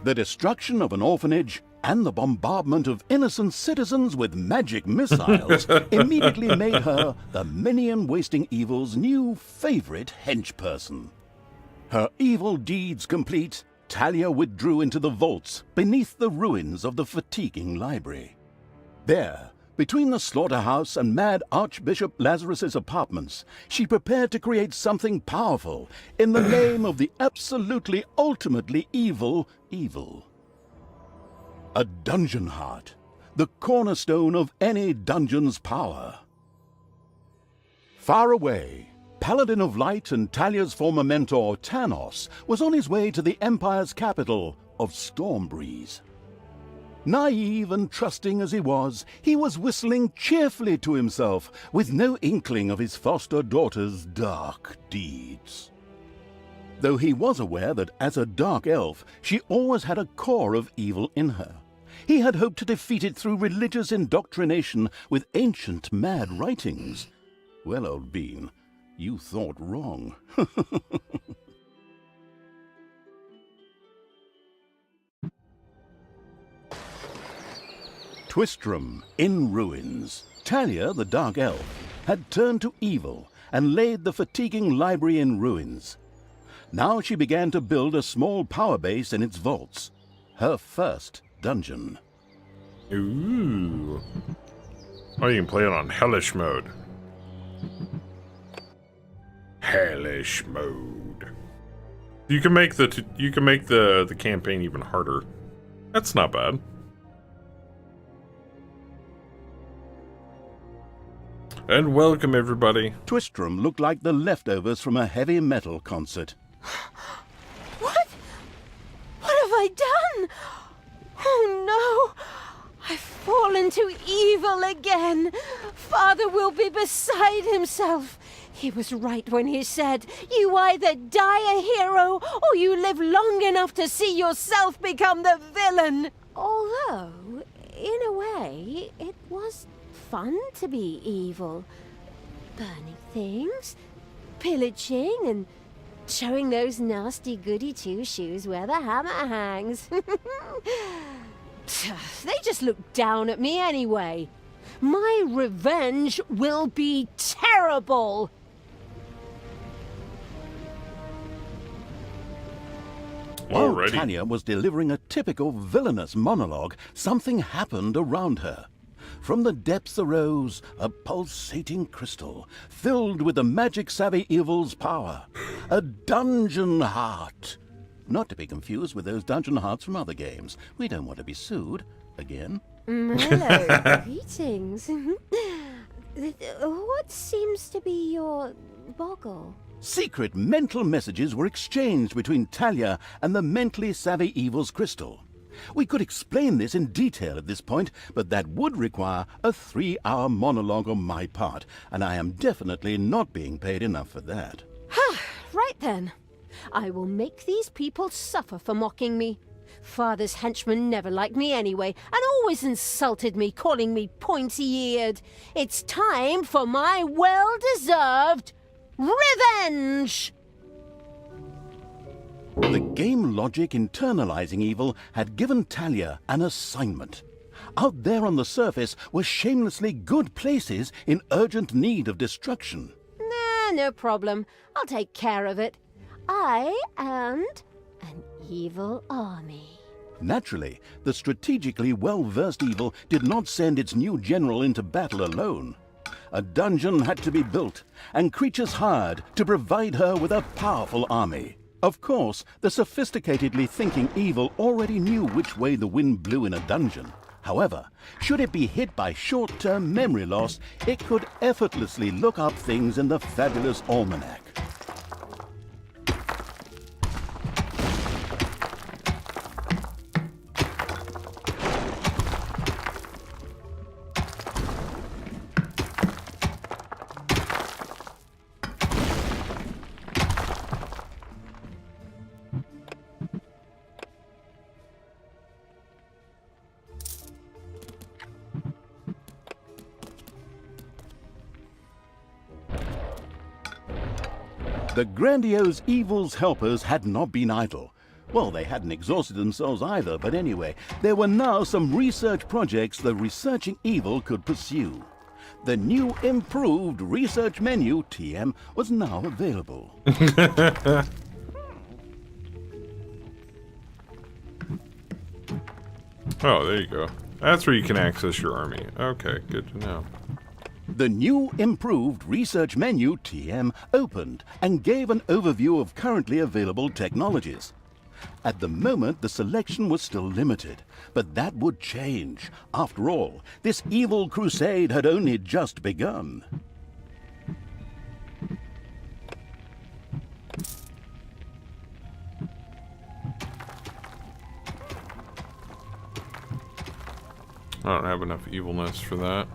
The destruction of an orphanage and the bombardment of innocent citizens with magic missiles immediately made her the minion-wasting evil's new favorite henchperson. Her evil deeds complete, Talia withdrew into the vaults beneath the ruins of the fatiguing library. There, between the slaughterhouse and Mad Archbishop Lazarus's apartments, she prepared to create something powerful in the name of the absolutely ultimately evil. A dungeon heart, the cornerstone of any dungeon's power. Far away, Paladin of Light and Talia's former mentor, Tanos, was on his way to the Empire's capital of Stormbreeze. Naive and trusting as he was whistling cheerfully to himself, with no inkling of his foster daughter's dark deeds. Though he was aware that as a dark elf, she always had a core of evil in her. He had hoped to defeat it through religious indoctrination with ancient mad writings. Well, old bean, you thought wrong. Twistrom in ruins. Talia, the Dark Elf, had turned to evil and laid the fatiguing library in ruins. Now she began to build a small power base in its vaults. Her first dungeon. Ooh. Oh, you can play it on hellish mode. Hellish mode. You can make the campaign even harder. That's not bad. And welcome, everybody. Twistrom looked like the leftovers from a heavy metal concert. What? What have I done? Oh no! I've fallen to evil again. Father will be beside himself. He was right when he said, you either die a hero or you live long enough to see yourself become the villain. Although, in a way, it was fun to be evil. Burning things, pillaging, and showing those nasty goody two-shoes where the hammer hangs. They just look down at me anyway. My revenge will be terrible. While Talia was delivering a typical villainous monologue, something happened around her. From the depths arose a pulsating crystal, filled with the magic-savvy evil's power. A dungeon heart. Not to be confused with those dungeon hearts from other games. We don't want to be sued. Again. Hello, greetings. What seems to be your boggle? Secret mental messages were exchanged between Talia and the mentally savvy evil's crystal. We could explain this in detail at this point, but that would require a 3-hour monologue on my part, and I am definitely not being paid enough for that. Right then. I will make these people suffer for mocking me. Father's henchmen never liked me anyway, and always insulted me, calling me pointy-eared. It's time for my well-deserved revenge! The game logic internalizing evil had given Talia an assignment. Out there on the surface were shamelessly good places in urgent need of destruction. no problem. I'll take care of it. I and an evil army. Naturally, the strategically well-versed evil did not send its new general into battle alone. A dungeon had to be built, and creatures hired to provide her with a powerful army. Of course, the sophisticatedly thinking evil already knew which way the wind blew in a dungeon. However, should it be hit by short-term memory loss, it could effortlessly look up things in the fabulous almanac. The grandiose evil's helpers had not been idle. Well, they hadn't exhausted themselves either, but anyway, there were now some research projects the researching evil could pursue. The new improved research menu, TM, was now available. Oh, there you go. That's where you can access your army. Okay, good to know. The new improved research menu, TM, opened and gave an overview of currently available technologies. At the moment, the selection was still limited, but that would change. After all, this evil crusade had only just begun. I don't have enough evilness for that.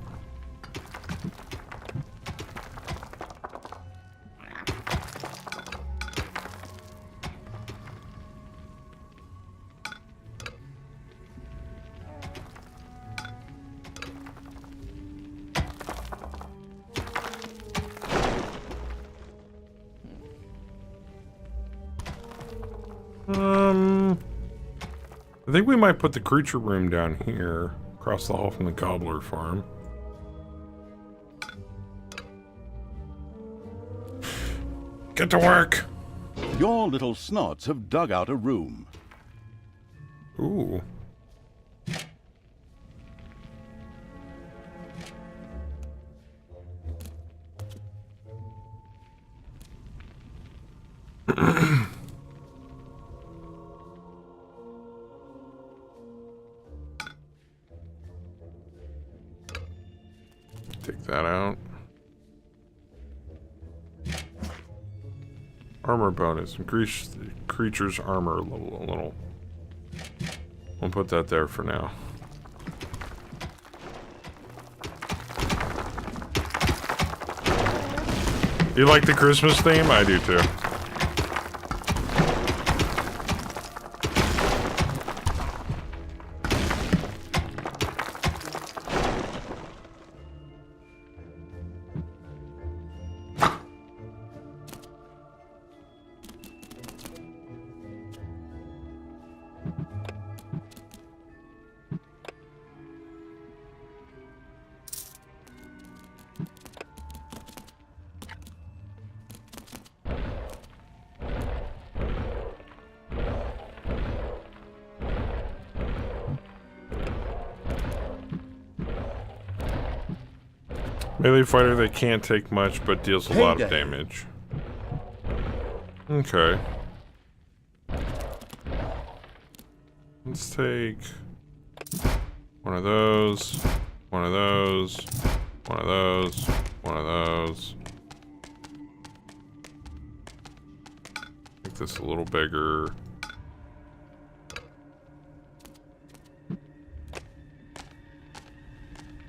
I think we might put the creature room down here, across the hall from the cobbler farm. Get to work! Your little snots have dug out a room. Ooh. Take that out. Armor bonus. Increase the creature's armor level a little. We'll put that there for now. You like the Christmas theme? I do too. Melee fighter that can't take much but deals a lot of damage. Okay. Let's take one of those, one of those, one of those, one of those. Make this a little bigger.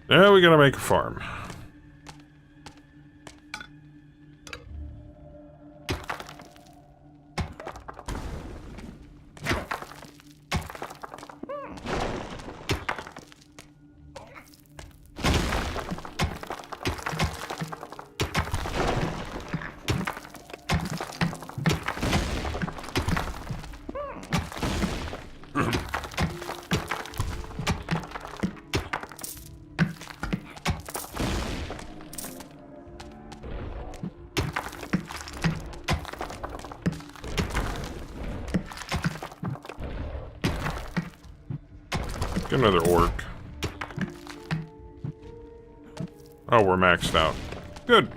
Now we gotta make a farm. Get another orc. Oh, we're maxed out. Good.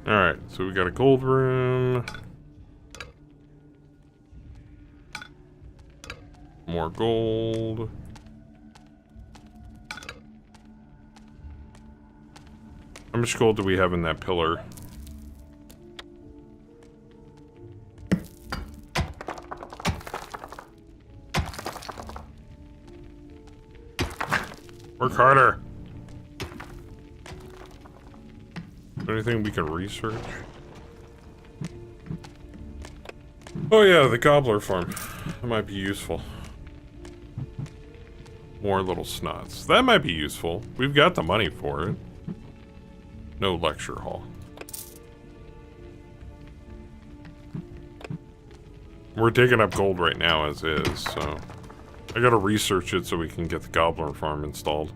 Alright, so we got a gold room. More gold. How much gold do we have in that pillar? Work harder. Is there anything we can research? Oh yeah, the gobbler farm. That might be useful. More little snots. That might be useful. We've got the money for it. No lecture hall. We're digging up gold right now as is, so... I gotta research it so we can get the gobbler farm installed.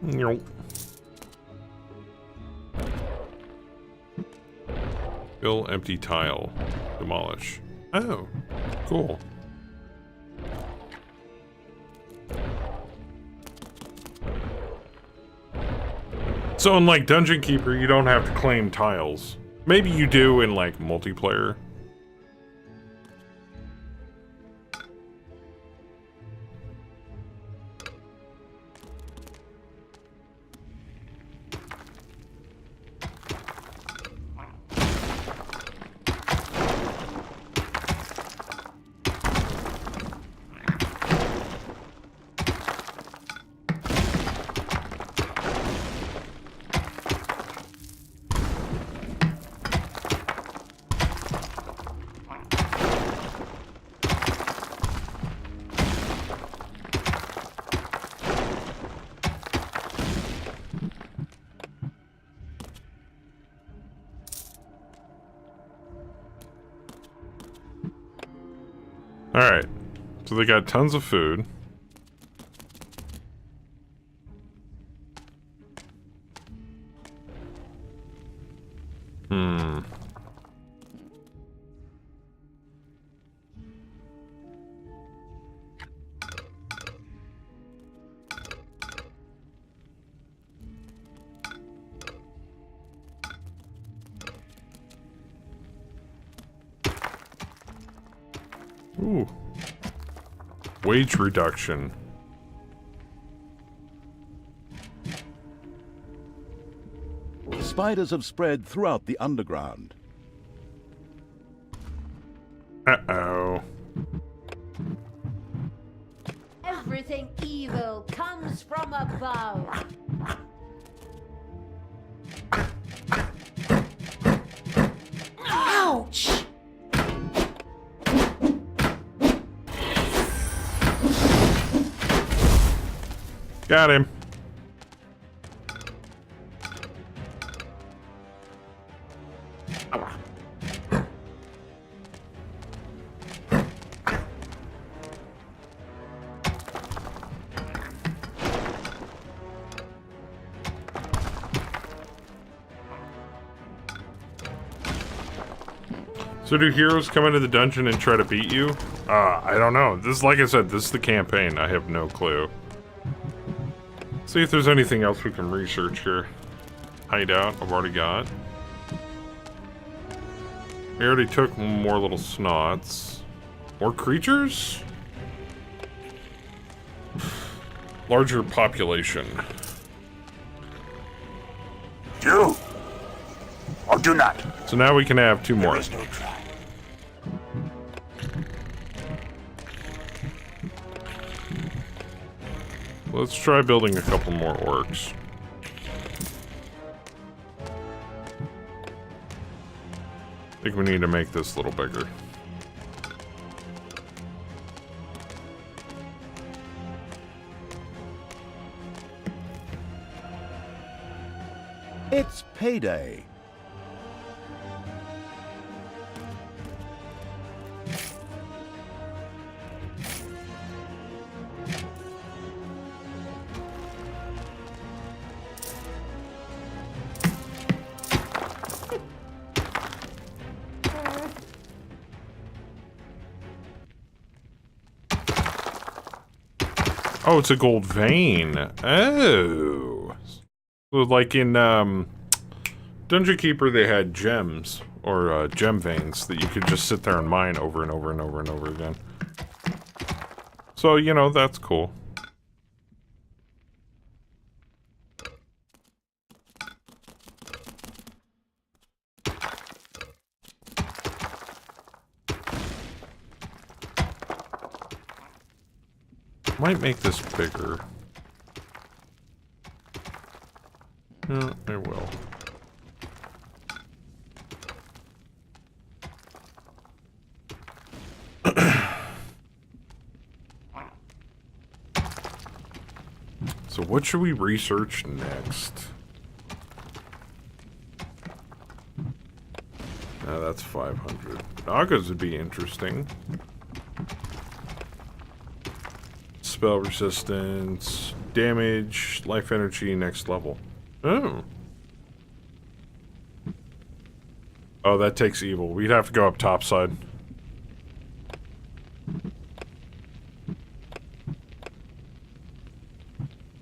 Nope. Fill empty tile. Demolish. Oh, cool. So in like Dungeon Keeper, you don't have to claim tiles. Maybe you do in like multiplayer. Alright, so they got tons of food. Ooh. Wage reduction. Spiders have spread throughout the underground. Uh-oh. Everything evil comes from above. Ouch! Got him. So do heroes come into the dungeon and try to beat you? I don't know. This, like I said, this is the campaign. I have no clue. See if there's anything else we can research here. Hideout, I've already got. We already took more little snots. More creatures? Larger population. Do or do not. So now we can have two more. There is no try. Let's try building a couple more orcs. I think we need to make this a little bigger. It's payday. Oh, it's a gold vein. Oh. So like in Dungeon Keeper, they had gems, or gem veins, that you could just sit there and mine over and over and over and over again. So, you know, that's cool. Might make this bigger. Yeah, I will. So what should we research next? That's 500. Nagas would be interesting. Spell resistance, damage, life energy, next level. Oh. Oh, that takes evil. We'd have to go up topside.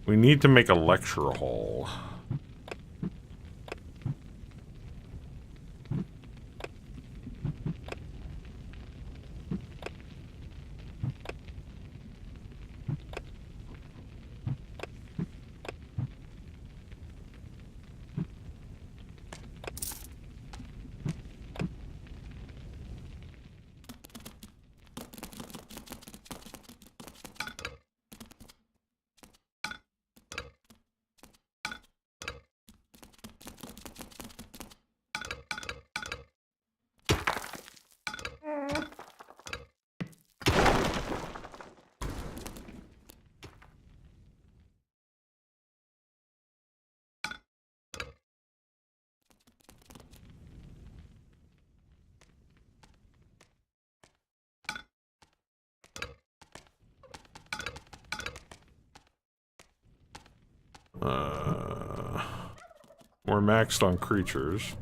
We need to make a lecture hall. We're maxed on creatures.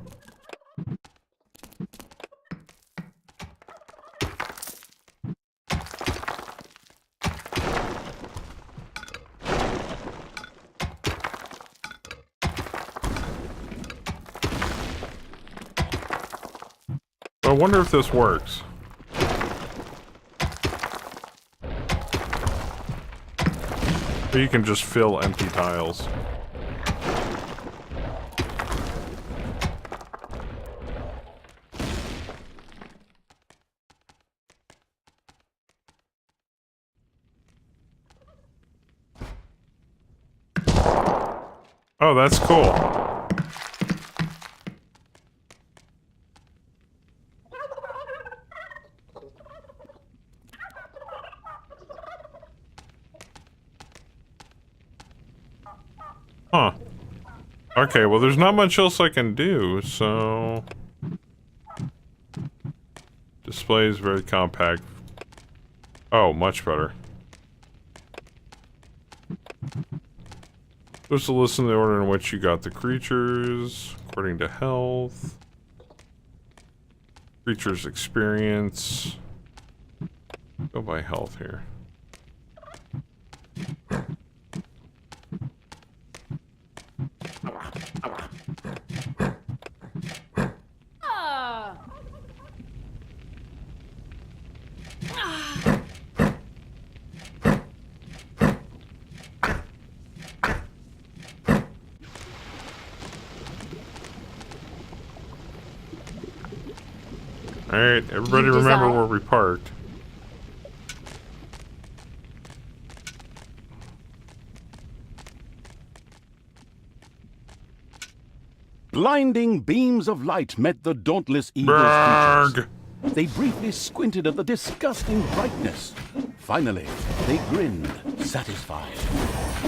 I wonder if this works. Or you can just fill empty tiles. Oh, that's cool. Huh. Okay, well there's not much else I can do, so... Display is very compact. Oh, much better. Supposed to listen to the order in which you got the creatures, according to health. Creatures experience. Go by health here. Alright, everybody remember where we parked. Blinding beams of light met the dauntless eagle's creatures. They briefly squinted at the disgusting brightness. Finally, they grinned, satisfied.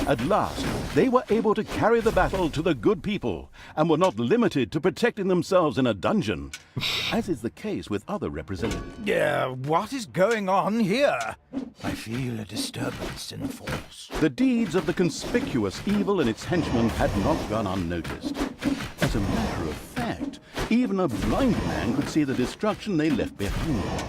At last, they were able to carry the battle to the good people, and were not limited to protecting themselves in a dungeon, as is the case with other representatives. What is going on here? I feel a disturbance in force. The deeds of the conspicuous evil and its henchmen had not gone unnoticed. As a matter of fact, even a blind man could see the destruction they left behind them.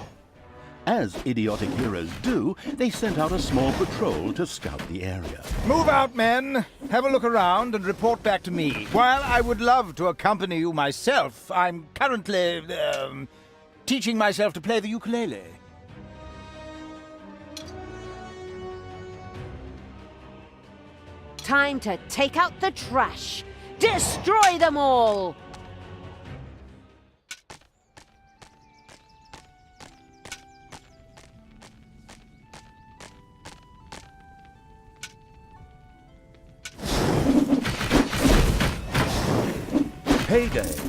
As idiotic heroes do, they sent out a small patrol to scout the area. Move out, men. Have a look around and report back to me. While I would love to accompany you myself, I'm currently, teaching myself to play the ukulele. Time to take out the trash. Destroy them all! Payday.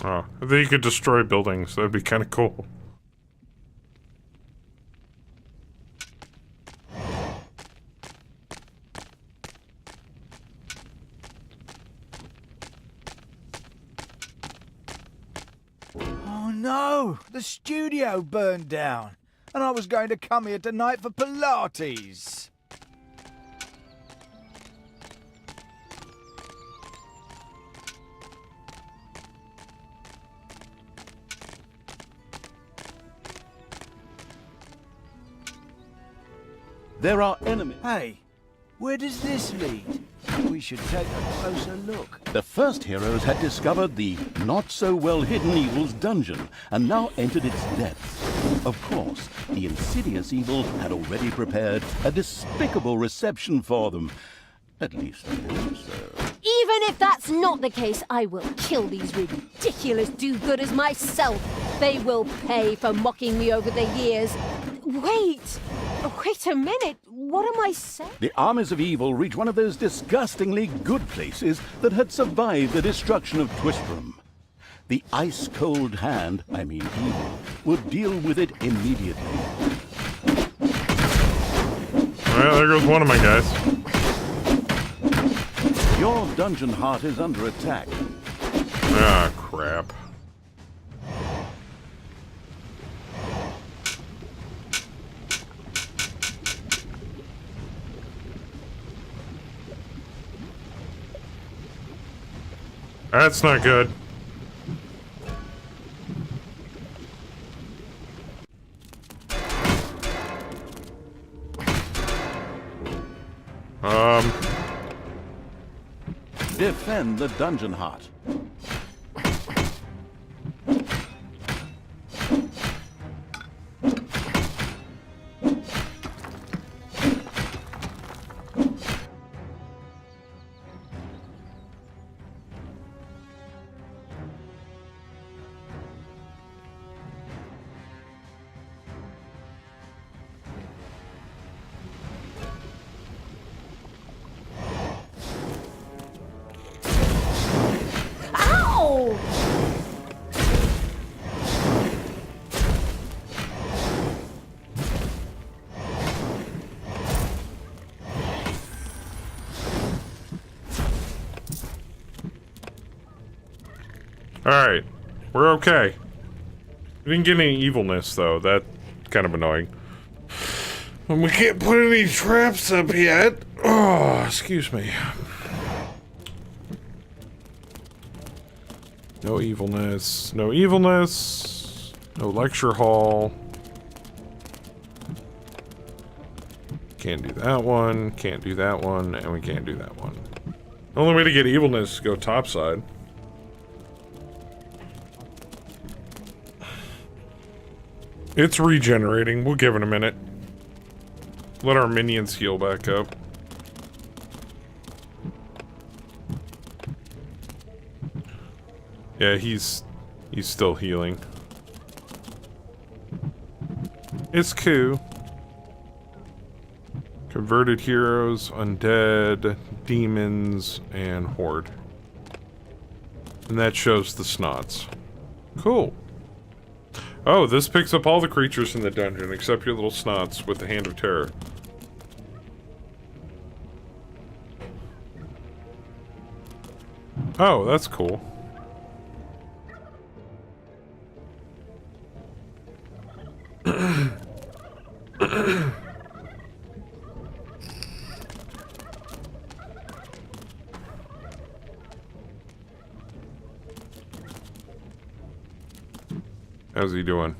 Oh, I think you could destroy buildings. That'd be kind of cool. Oh no! The studio burned down. And I was going to come here tonight for Pilates. There are enemies. Hey, where does this lead? We should take a closer look. The first heroes had discovered the not-so-well-hidden evil's dungeon and now entered its depths. Of course, the insidious evil had already prepared a despicable reception for them. At least I hope so. Even if that's not the case, I will kill these ridiculous do-gooders myself. They will pay for mocking me over the years. Wait a minute. What am I saying? The armies of evil reached one of those disgustingly good places that had survived the destruction of Twistram. The ice-cold hand, I mean evil, would deal with it immediately. Well, there goes one of my guys. Your dungeon heart is under attack. Ah, crap. That's not good. Defend the dungeon heart. Alright, we're okay. We didn't get any evilness, though. That's kind of annoying. And we can't put any traps up yet. Oh, excuse me. No evilness. No evilness. No lecture hall. Can't do that one. Can't do that one. And we can't do that one. The only way to get evilness is to go topside. It's regenerating. We'll give it a minute. Let our minions heal back up. Yeah, he's still healing. It's cool. Converted heroes, undead, demons, and horde. And that shows the snots. Cool. Oh, this picks up all the creatures in the dungeon, except your little snots with the Hand of Terror. Oh, that's cool. How's he doing?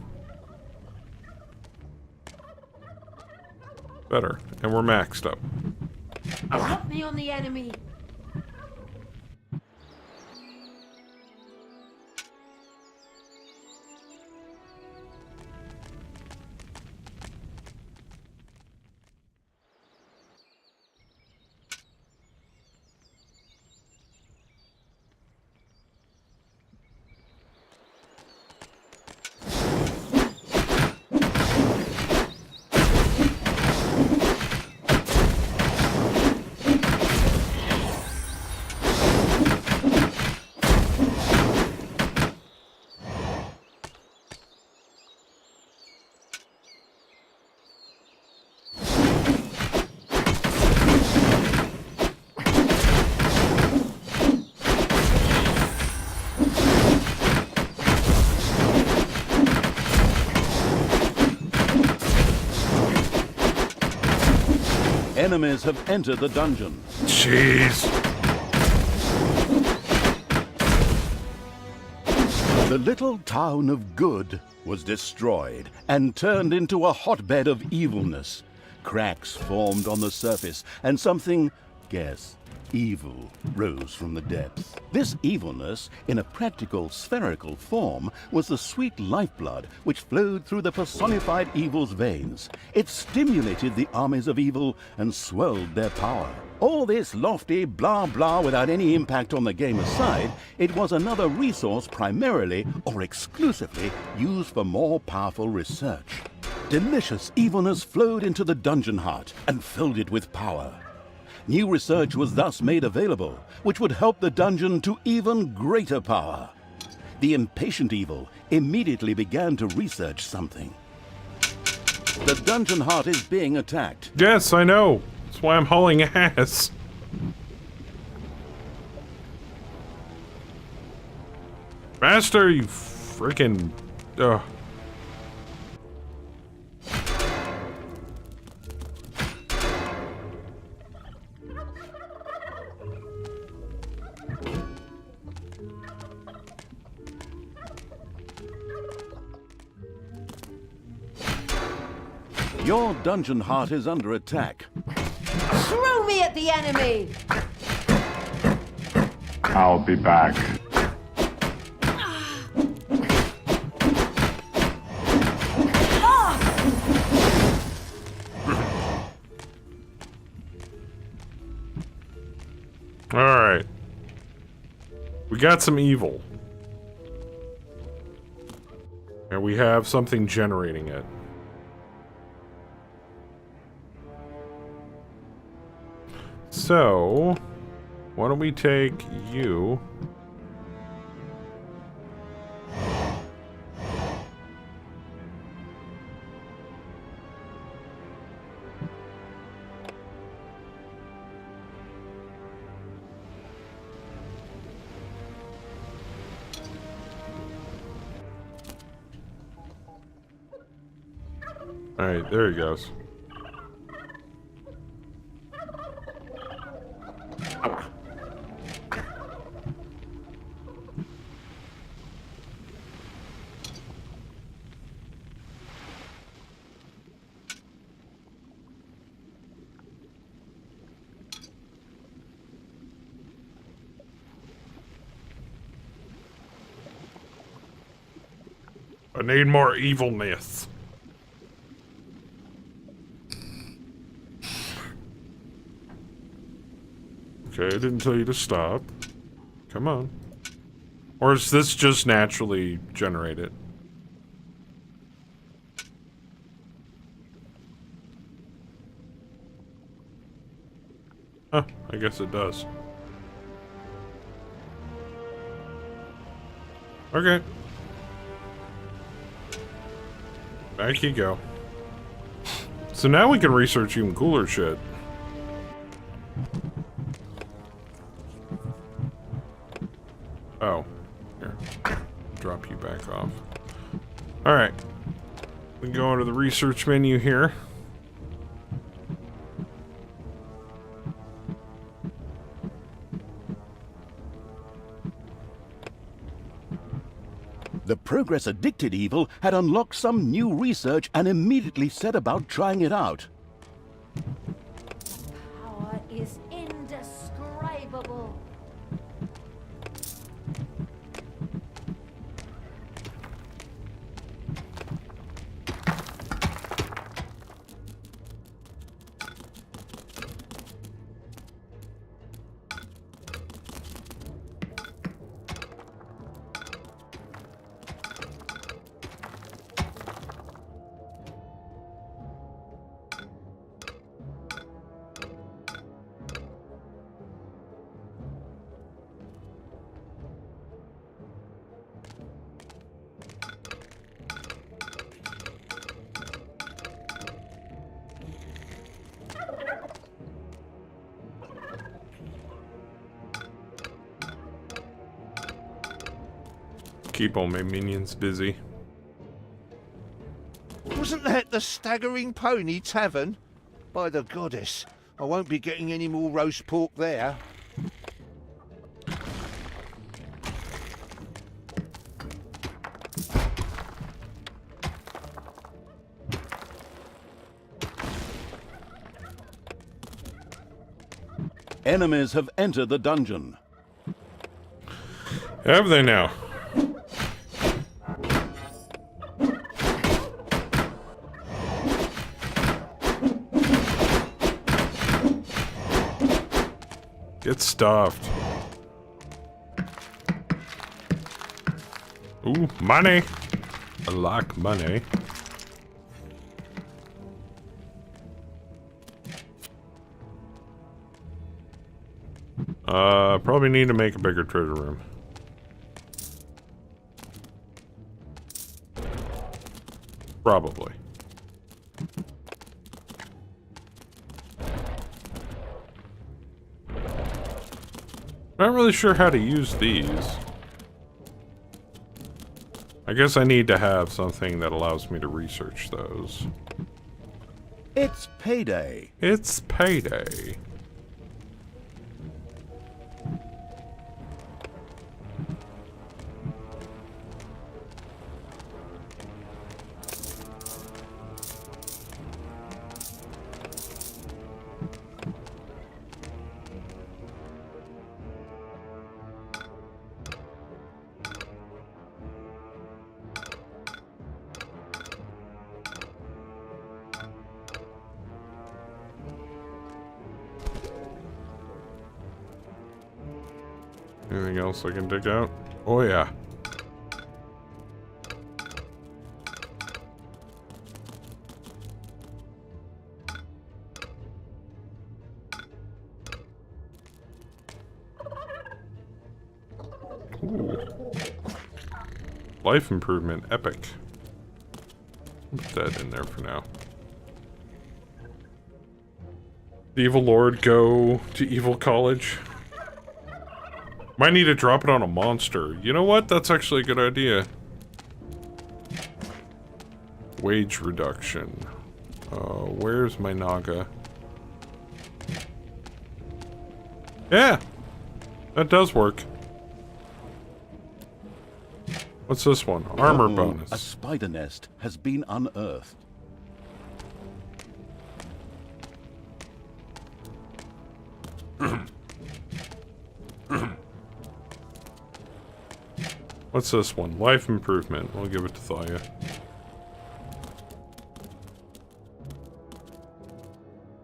Better. And we're maxed up. Help me on the enemy. Enemies have entered the dungeon. Jeez. The little town of Good was destroyed and turned into a hotbed of evilness. Cracks formed on the surface, and something, guess, evil rose from the depths. This evilness, in a practical spherical form, was the sweet lifeblood which flowed through the personified evil's veins. It stimulated the armies of evil and swelled their power. All this lofty blah blah without any impact on the game aside, it was another resource primarily or exclusively used for more powerful research. Delicious evilness flowed into the dungeon heart and filled it with power. New research was thus made available, which would help the dungeon to even greater power. The impatient evil immediately began to research something. The dungeon heart is being attacked. Yes, I know. That's why I'm hauling ass. Master, you freaking... Ugh. Your dungeon heart is under attack. Throw me at the enemy! I'll be back. Alright. We got some evil. And we have something generating it. So, why don't we take you? Alright, there he goes. I need more evilness. Okay, I didn't tell you to stop. Come on. Or is this just naturally generated? Huh, I guess it does. Okay. Back you go. So now we can research even cooler shit. Oh. Here. Drop you back off. Alright. We can go into the research menu here. The progress-addicted evil had unlocked some new research and immediately set about trying it out. Power is indescribable. Keep all my minions busy. Wasn't that the Staggering Pony Tavern? By the goddess, I won't be getting any more roast pork there. Enemies have entered the dungeon. Have they now? Get stuffed. Ooh, money. I like money. Probably need to make a bigger treasure room. Probably. Not really sure how to use these. I guess I need to have something that allows me to research those. It's payday. It's payday. Anything else I can dig out? Oh yeah. Ooh. Life improvement, epic. Put that in there for now. The evil lord go to evil college. Might need to drop it on a monster. You know what? That's actually a good idea. Wage reduction. Where's my Naga? Yeah! That does work. What's this one? Armor bonus. A spider nest has been unearthed. What's this one? Life improvement. We'll give it to Thalia.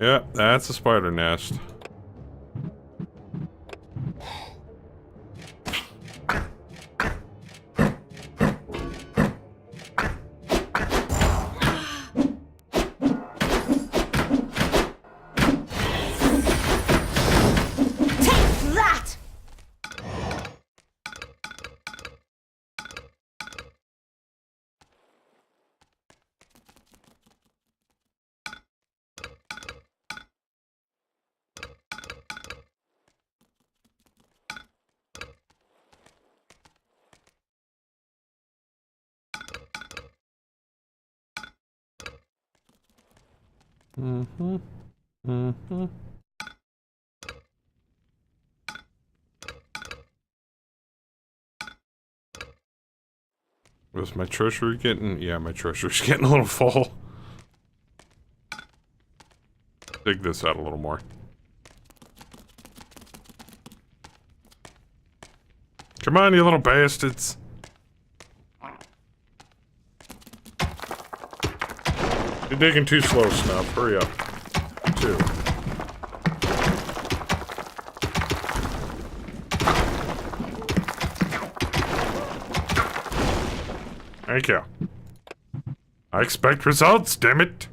Yeah, that's a spider nest. Mm-hmm. Mm-hmm. Was my treasury getting... Yeah, my treasury's getting a little full. Dig this out a little more. Come on, you little bastards. You're digging too slow, Snuff. Hurry up. 2. Thank you. I expect results, damn it.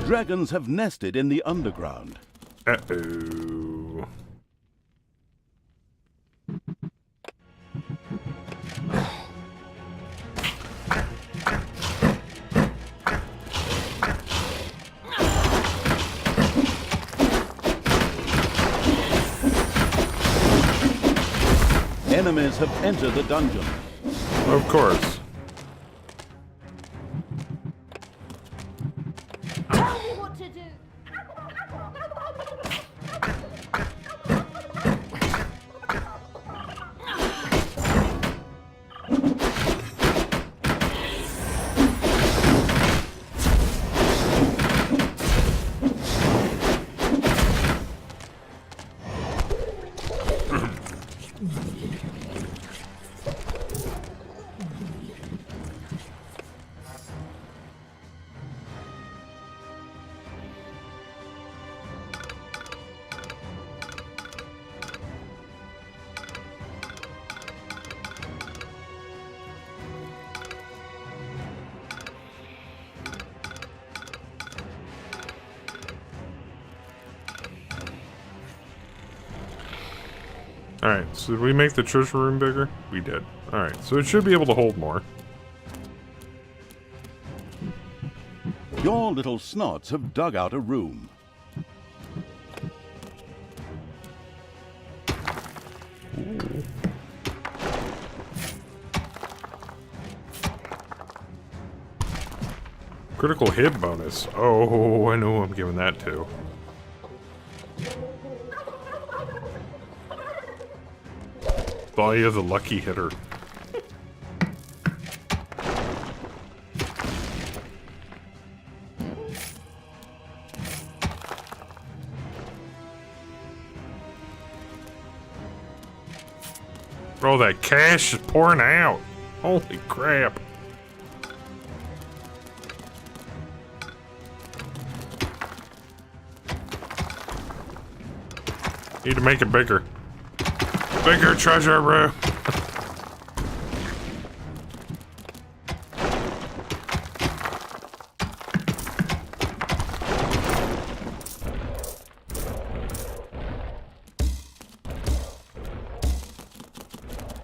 Dragons have nested in the underground. Uh-oh. Enemies have entered the dungeon. Of course. What to do? Alright, so did we make the treasure room bigger? We did. Alright, so it should be able to hold more. Your little snots have dug out a room. Ooh. Critical hit bonus. Oh, I know who I'm giving that to. Body of the lucky hitter. Bro, that cash is pouring out. Holy crap. Need to make it bigger. Bigger treasure room.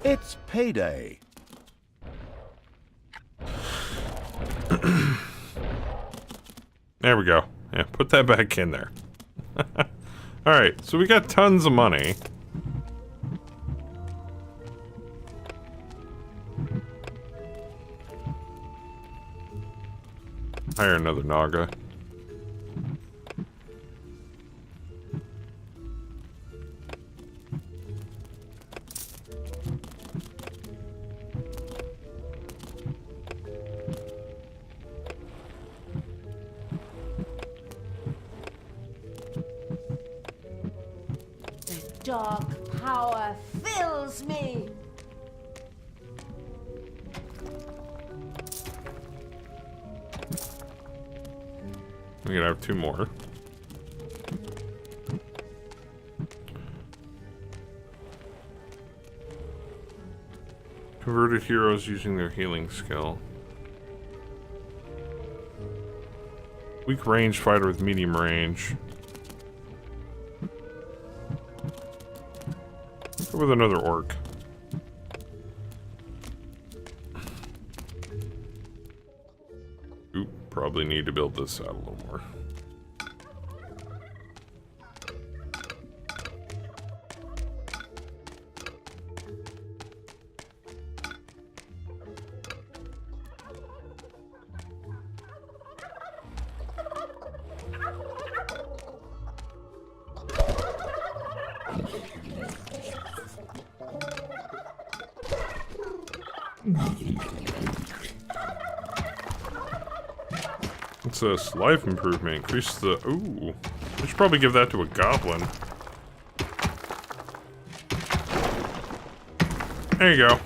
It's payday. There we go. Yeah, put that back in there. Alright, so we got tons of money. Hire another Naga. The dark power fills me. We can have 2 more. Converted heroes using their healing skill. Weak range fighter with medium range. Go with another orc. Oop, probably need to build this out a little more. What's this? Life improvement. Increase the... Ooh. I should probably give that to a goblin. There you go.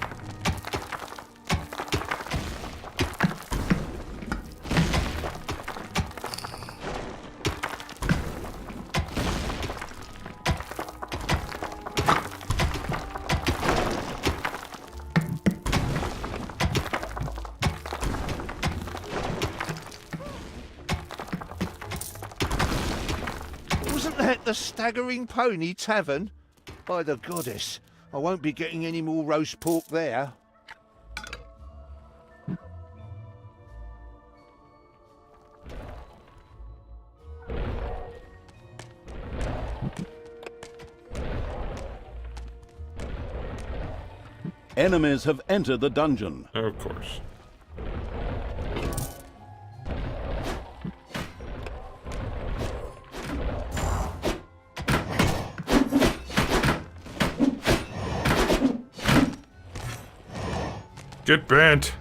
Wasn't that the Staggering Pony Tavern? By the goddess, I won't be getting any more roast pork there. Enemies have entered the dungeon. Of course. Get bent.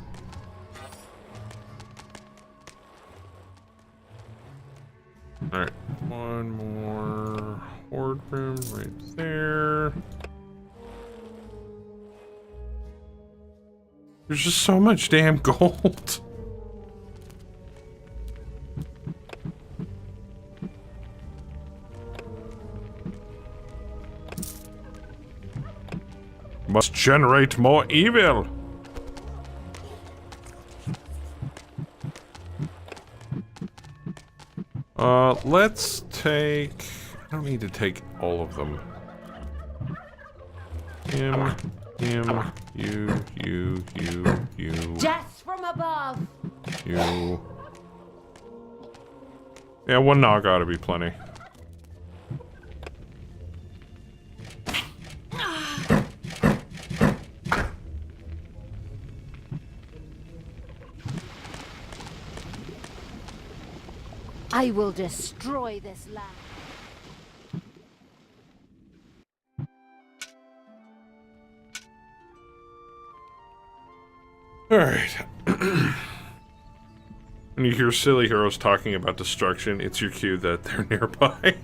Alright, one more horde room right there. There's just so much damn gold. Must generate more evil. Let's take... I don't need to take all of them. Him, you. Death from above. You. Yeah, one nog ought to be plenty. I will destroy this land. Alright. When you hear silly heroes talking about destruction, it's your cue that they're nearby.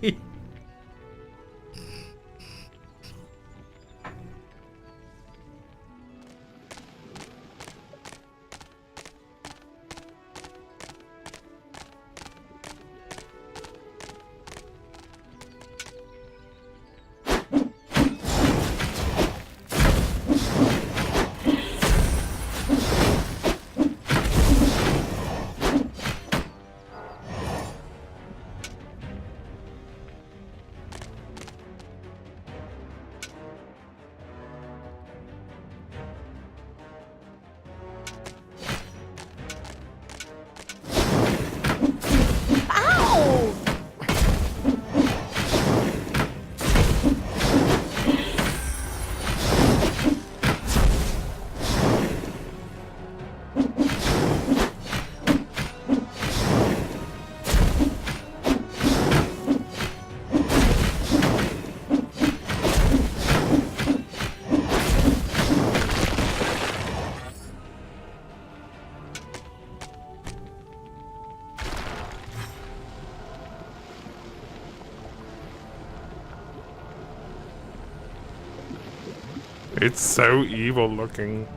It's so evil looking.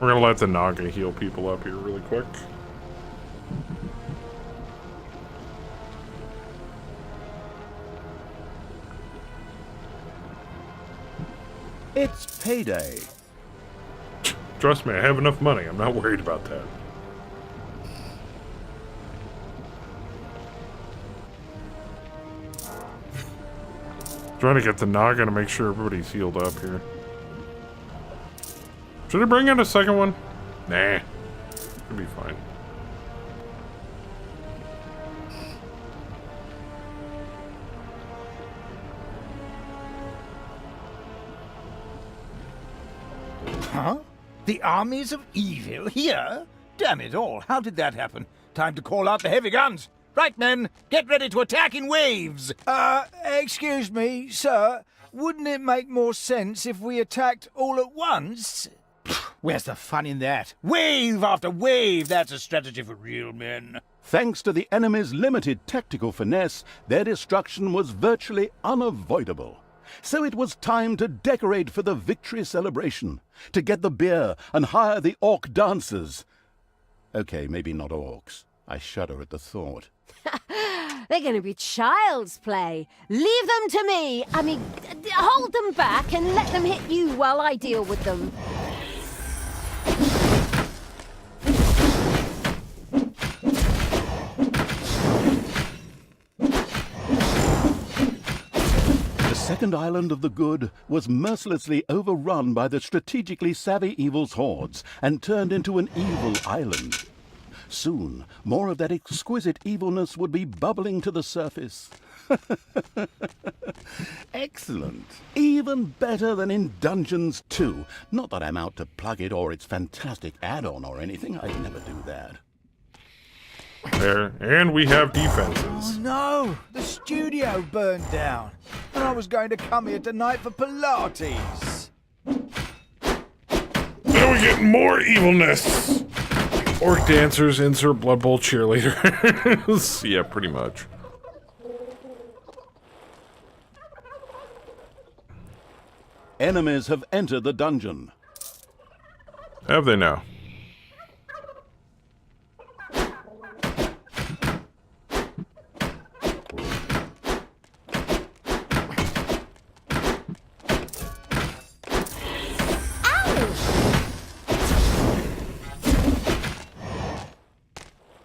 We're gonna let the Naga heal people up here really quick. It's payday. Trust me, I have enough money. I'm not worried about that. Trying to get the Naga to make sure everybody's healed up here. Should I bring in a second one? Nah. Should be fine. Huh? The armies of evil here? Damn it all, how did that happen? Time to call out the heavy guns. Right, men, get ready to attack in waves. Excuse me, sir. Wouldn't it make more sense if we attacked all at once? Where's the fun in that? Wave after wave, that's a strategy for real men. Thanks to the enemy's limited tactical finesse, their destruction was virtually unavoidable. So it was time to decorate for the victory celebration, to get the beer and hire the orc dancers. Okay, maybe not orcs. I shudder at the thought. They're going to be child's play. Leave them to me. I mean, hold them back and let them hit you while I deal with them. The second island of the good was mercilessly overrun by the strategically savvy evil's hordes and turned into an evil island. Soon, more of that exquisite evilness would be bubbling to the surface. Excellent. Even better than in Dungeons 2. Not that I'm out to plug it or its fantastic add-on or anything. I'd never do that. There. And we have defenses. Oh no! The studio burned down. And I was going to come here tonight for Pilates. Now we get more evilness! Orc dancers, insert Blood Bowl cheerleaders. Yeah, pretty much. Enemies have entered the dungeon. Have they now?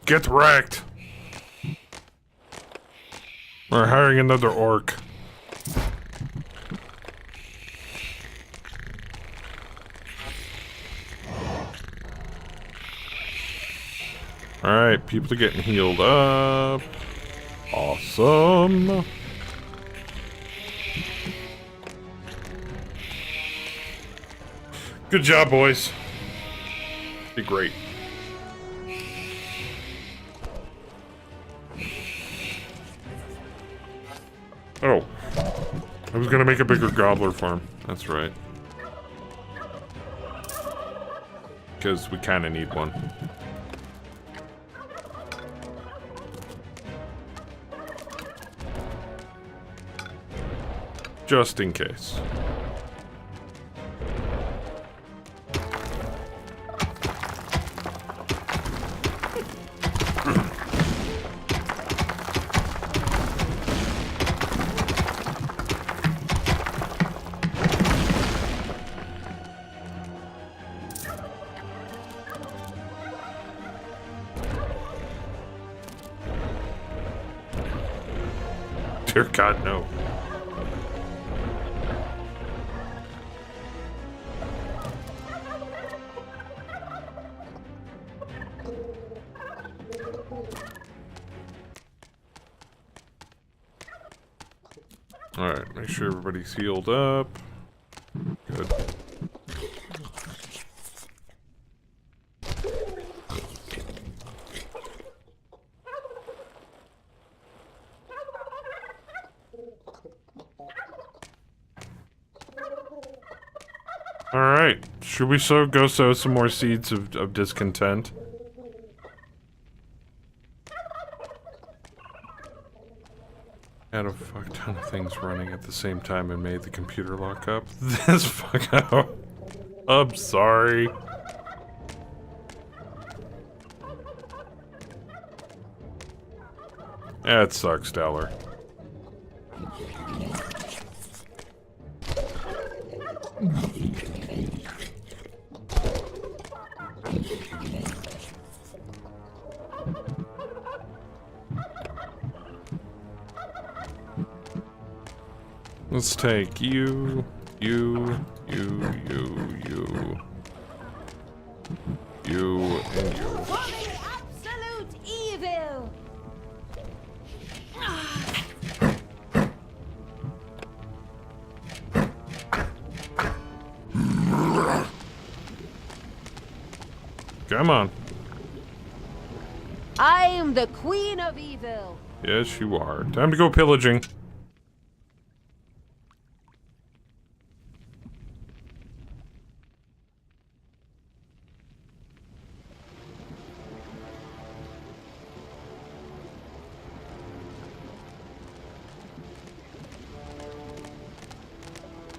Get wrecked. We're hiring another orc. Alright, people are getting healed up. Awesome. Good job, boys. Be great. Oh. I was gonna make a bigger gobbler farm. That's right. Because we kinda need one. Just in case. Dear God, no. Alright, make sure everybody's healed up. Good. Alright, should we go sow some more seeds of discontent? Had a fuck ton of things running at the same time and made the computer lock up. This fuck out. I'm sorry. That sucks, Stellar. Let's take you, and you. For the absolute evil! Come on. I am the Queen of Evil. Yes, you are. Time to go pillaging.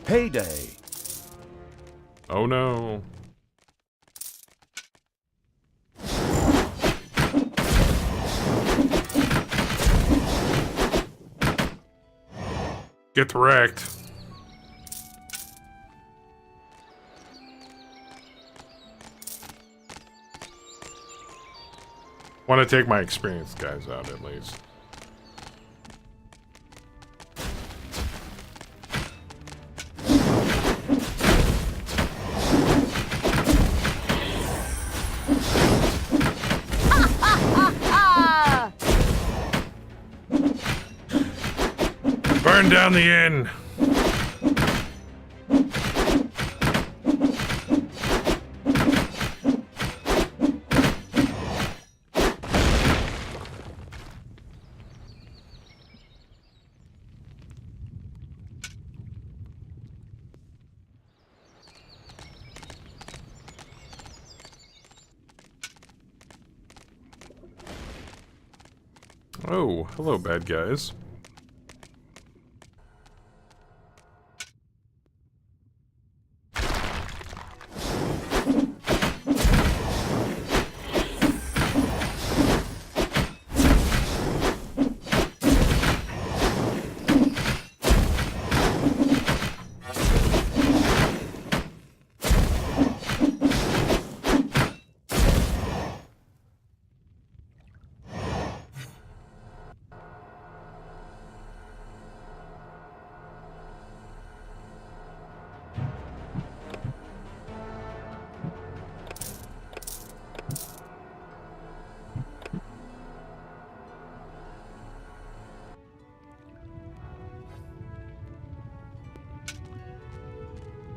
Payday. Oh no. Get wrecked. Want to take my experienced guys out at least. Burn down the inn. Oh, hello, bad guys.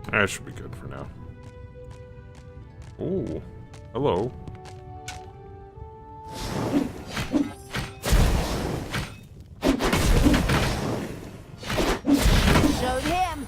That should be good for now. Ooh, hello. Showed him.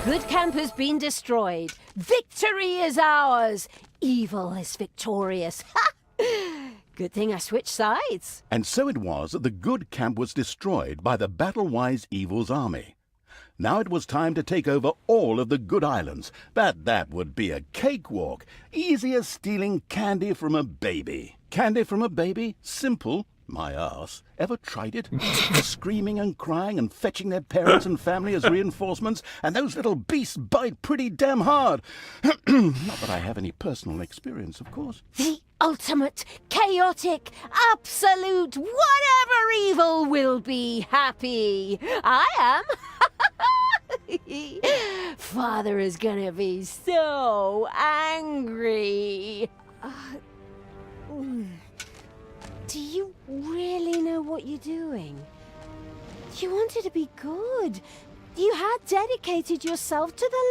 Good camp has been destroyed. Victory is ours. Evil is victorious. Ha! Good thing I switched sides. And so it was that the good camp was destroyed by the battle-wise evil's army. Now it was time to take over all of the good islands. That would be a cakewalk. Easy as stealing candy from a baby. Candy from a baby? Simple. My arse. Ever tried it? Screaming and crying and fetching their parents and family as reinforcements, and those little beasts bite pretty damn hard. Not that I have any personal experience, of course. The ultimate, chaotic, absolute, whatever evil will be happy. I am. Father is gonna be so angry. Do you really know what you're doing? You wanted to be good. You had dedicated yourself to the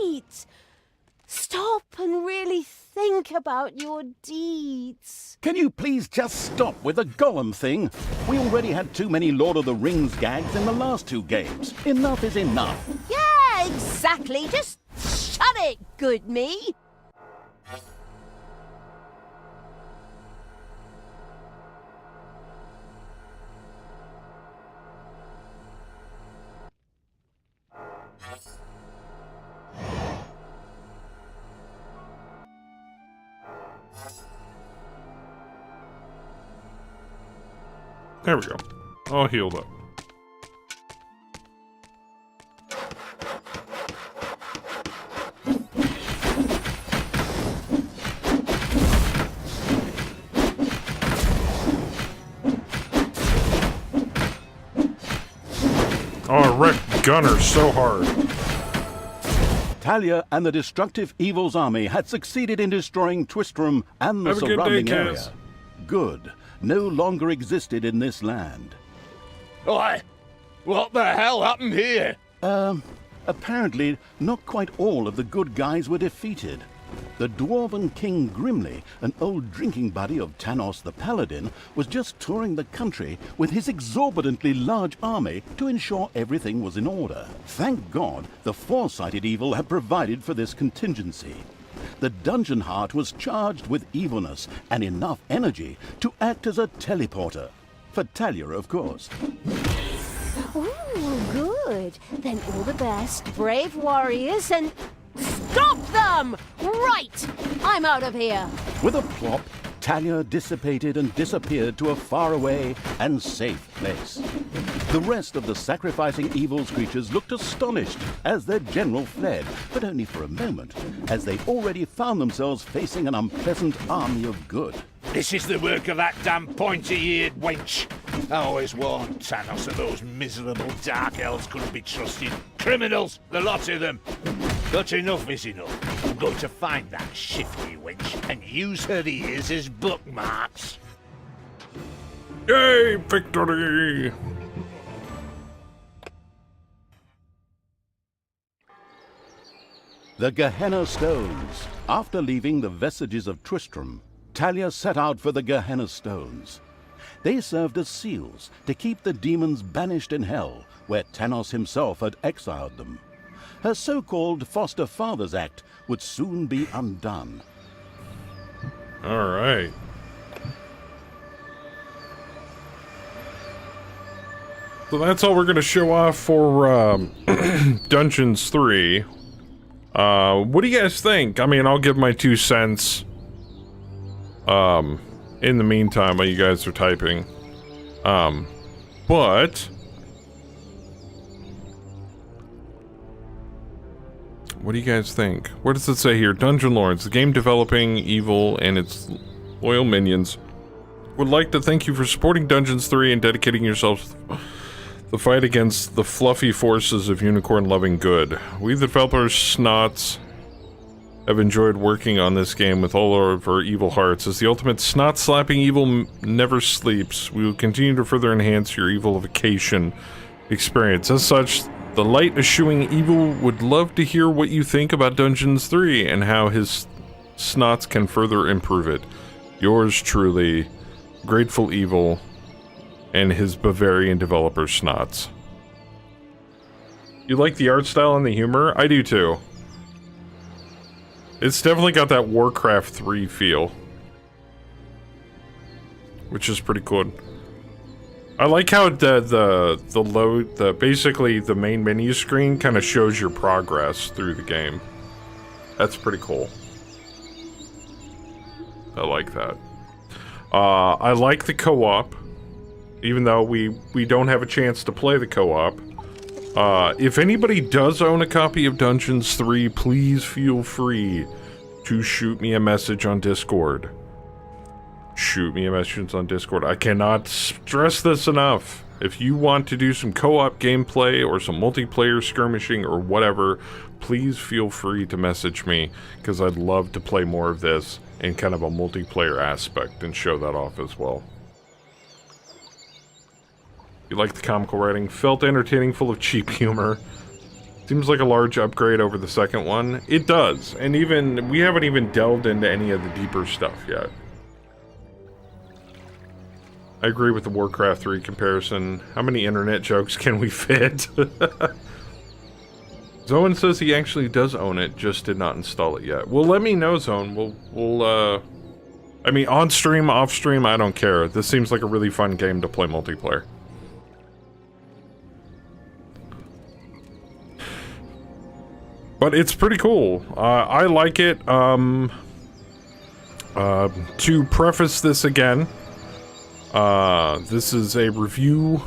light. Stop and really think about your deeds. Can you please just stop with the golem thing? We already had too many Lord of the Rings gags in the last two games. Enough is enough. Yeah, exactly. Just shut it, good me. There we go. All healed up. Oh, I wrecked Gunner so hard. Talia and the destructive evil's army had succeeded in destroying Twistrum and the Have a good surrounding day, area. Kaz. Good no longer existed in this land. Oi! What the hell happened here? Apparently not quite all of the good guys were defeated. The dwarven King Grimly, an old drinking buddy of Tanos the Paladin, was just touring the country with his exorbitantly large army to ensure everything was in order. Thank God the foresighted evil had provided for this contingency. The Dungeon Heart was charged with evilness and enough energy to act as a teleporter. For Talia, of course. Ooh, good. Then all the best, brave warriors, and stop them! Right! I'm out of here. With a plop, Talia dissipated and disappeared to a faraway and safe place. The rest of the sacrificing evil's creatures looked astonished as their general fled, but only for a moment, as they already found themselves facing an unpleasant army of good. This is the work of that damn pointy-eared wench. I always warned Tanos that those miserable dark elves couldn't be trusted. Criminals, the lot of them. But enough is enough. I'm going to find that shifty wench and use her ears as bookmarks. Yay, victory! The Gehenna Stones. After leaving the vestiges of Tristram, Talia set out for the Gehenna Stones. They served as seals to keep the demons banished in hell, where Tanos himself had exiled them. Her so-called Foster Fathers Act would soon be undone. All right. So that's all we're going to show off for Dungeons 3. What do you guys think? I mean, I'll give my 2 cents. In the meantime, while you guys are typing. But what do you guys think? What does it say here? Dungeon Lords, the game developing evil and its loyal minions, would like to thank you for supporting Dungeons 3 and dedicating yourselves to the fight against the fluffy forces of unicorn-loving good. We, the developers, Snots, have enjoyed working on this game with all of our evil hearts. As the ultimate snot-slapping evil never sleeps, we will continue to further enhance your evilification experience. As such, the light eschewing evil would love to hear what you think about Dungeons 3 and how his snots can further improve it. Yours truly, Grateful Evil, and his Bavarian developer Snots. You like the art style and the humor? I do too. It's definitely got that Warcraft 3 feel, which is pretty cool. I like how basically the main menu screen kind of shows your progress through the game. That's pretty cool. I like that. I like the co-op, even though we don't have a chance to play the co-op. If anybody does own a copy of Dungeons 3, please feel free to shoot me a message on Discord. Shoot me a message on Discord. I cannot stress this enough. If you want to do some co-op gameplay or some multiplayer skirmishing or whatever, please feel free to message me, because I'd love to play more of this in kind of a multiplayer aspect and show that off as well. You like the comical writing? Felt entertaining, full of cheap humor. Seems like a large upgrade over the second one. It does, and we haven't even delved into any of the deeper stuff yet. I agree with the Warcraft 3 comparison. How many internet jokes can we fit? Zoan says he actually does own it, just did not install it yet. Well, let me know, Zoan. I mean, on stream, off stream, I don't care. This seems like a really fun game to play multiplayer. But it's pretty cool. I like it. To preface this again, this is a review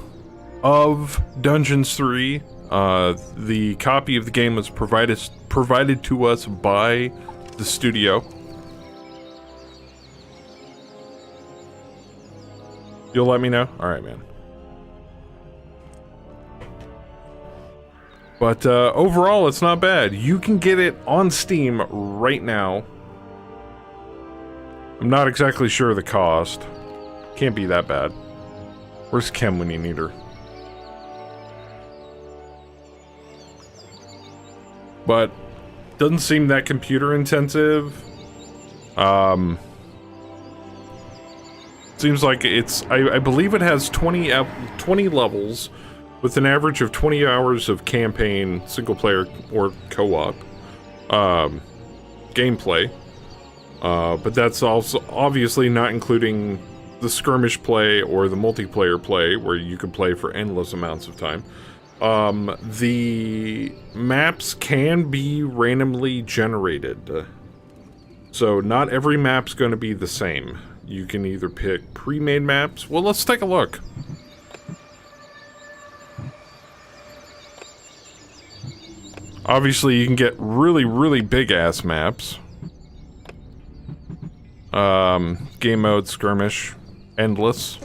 of Dungeons 3. The copy of the game was provided to us by the studio. You'll let me know? Alright, man. But overall, it's not bad. You can get it on Steam right now. I'm not exactly sure of the cost. Can't be that bad. Where's Kim when you need her? But Doesn't seem that computer intensive. Seems like it's, I believe it has 20 levels with an average of 20 hours of campaign, single player or co-op gameplay. But that's also obviously not including the skirmish play or the multiplayer play where you can play for endless amounts of time. The maps can be randomly generated. So not every map's going to be the same. You can either pick pre-made maps. Well, let's take a look. Obviously, you can get really, really big-ass maps. Game mode, skirmish, endless.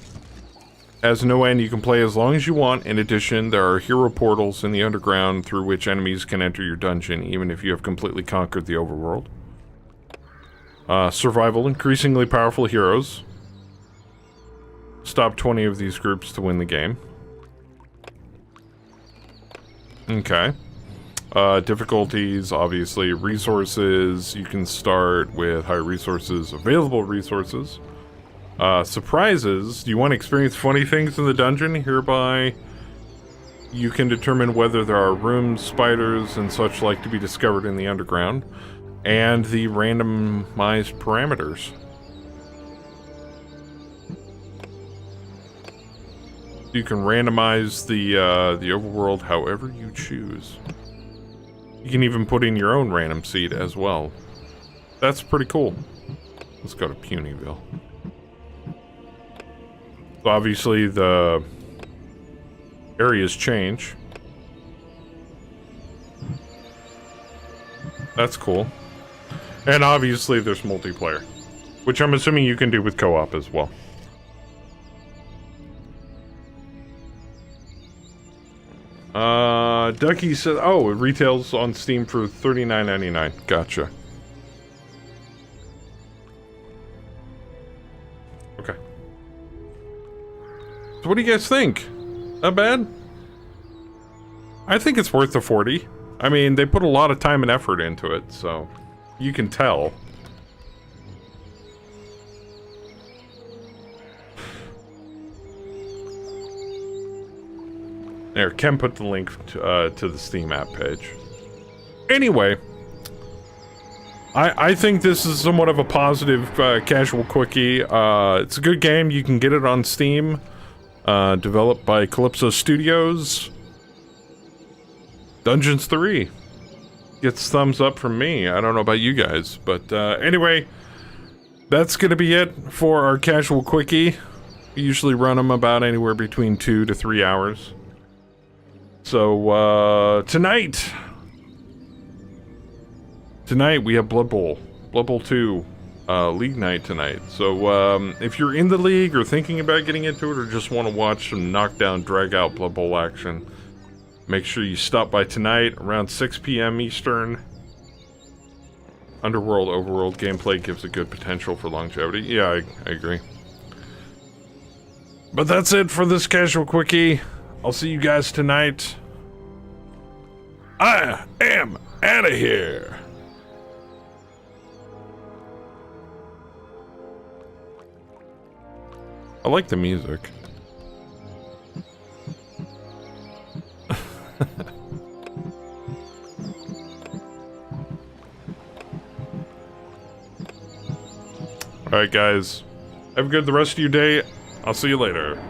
Has no end, you can play as long as you want. In addition, there are hero portals in the underground through which enemies can enter your dungeon, even if you have completely conquered the overworld. Survival, increasingly powerful heroes. Stop 20 of these groups to win the game. Okay. Difficulties, obviously, resources. You can start with high resources, available resources. Surprises. Do you want to experience funny things in the dungeon? Hereby, you can determine whether there are rooms, spiders, and such like to be discovered in the underground. And the randomized parameters. You can randomize the overworld however you choose. You can even put in your own random seed as well. That's pretty cool. Let's go to Punyville. So obviously the areas change. That's cool. And obviously there's multiplayer, which I'm assuming you can do with co-op as well. Ducky says, oh, it retails on Steam for $39.99. Gotcha. Okay. So what do you guys think? Not bad? I think it's worth the 40. I mean, they put a lot of time and effort into it, so you can tell. There, Ken put the link to the Steam app page. Anyway, I think this is somewhat of a positive casual quickie. It's a good game. You can get it on Steam. Developed by Calypso Studios. Dungeons 3 gets thumbs up from me. I don't know about you guys, but anyway, that's gonna be it for our casual quickie. We usually run them about anywhere between 2 to 3 hours. So tonight we have Blood Bowl 2 League night tonight. So if you're in the league or thinking about getting into it or just want to watch some knockdown drag out Blood Bowl action, make sure you stop by tonight around 6 p.m. Eastern. Underworld, overworld gameplay gives a good potential for longevity. Yeah, I agree. But that's it for this casual quickie. I'll see you guys tonight. I am out of here. I like the music. Alright guys, have a good the rest of your day. I'll see you later.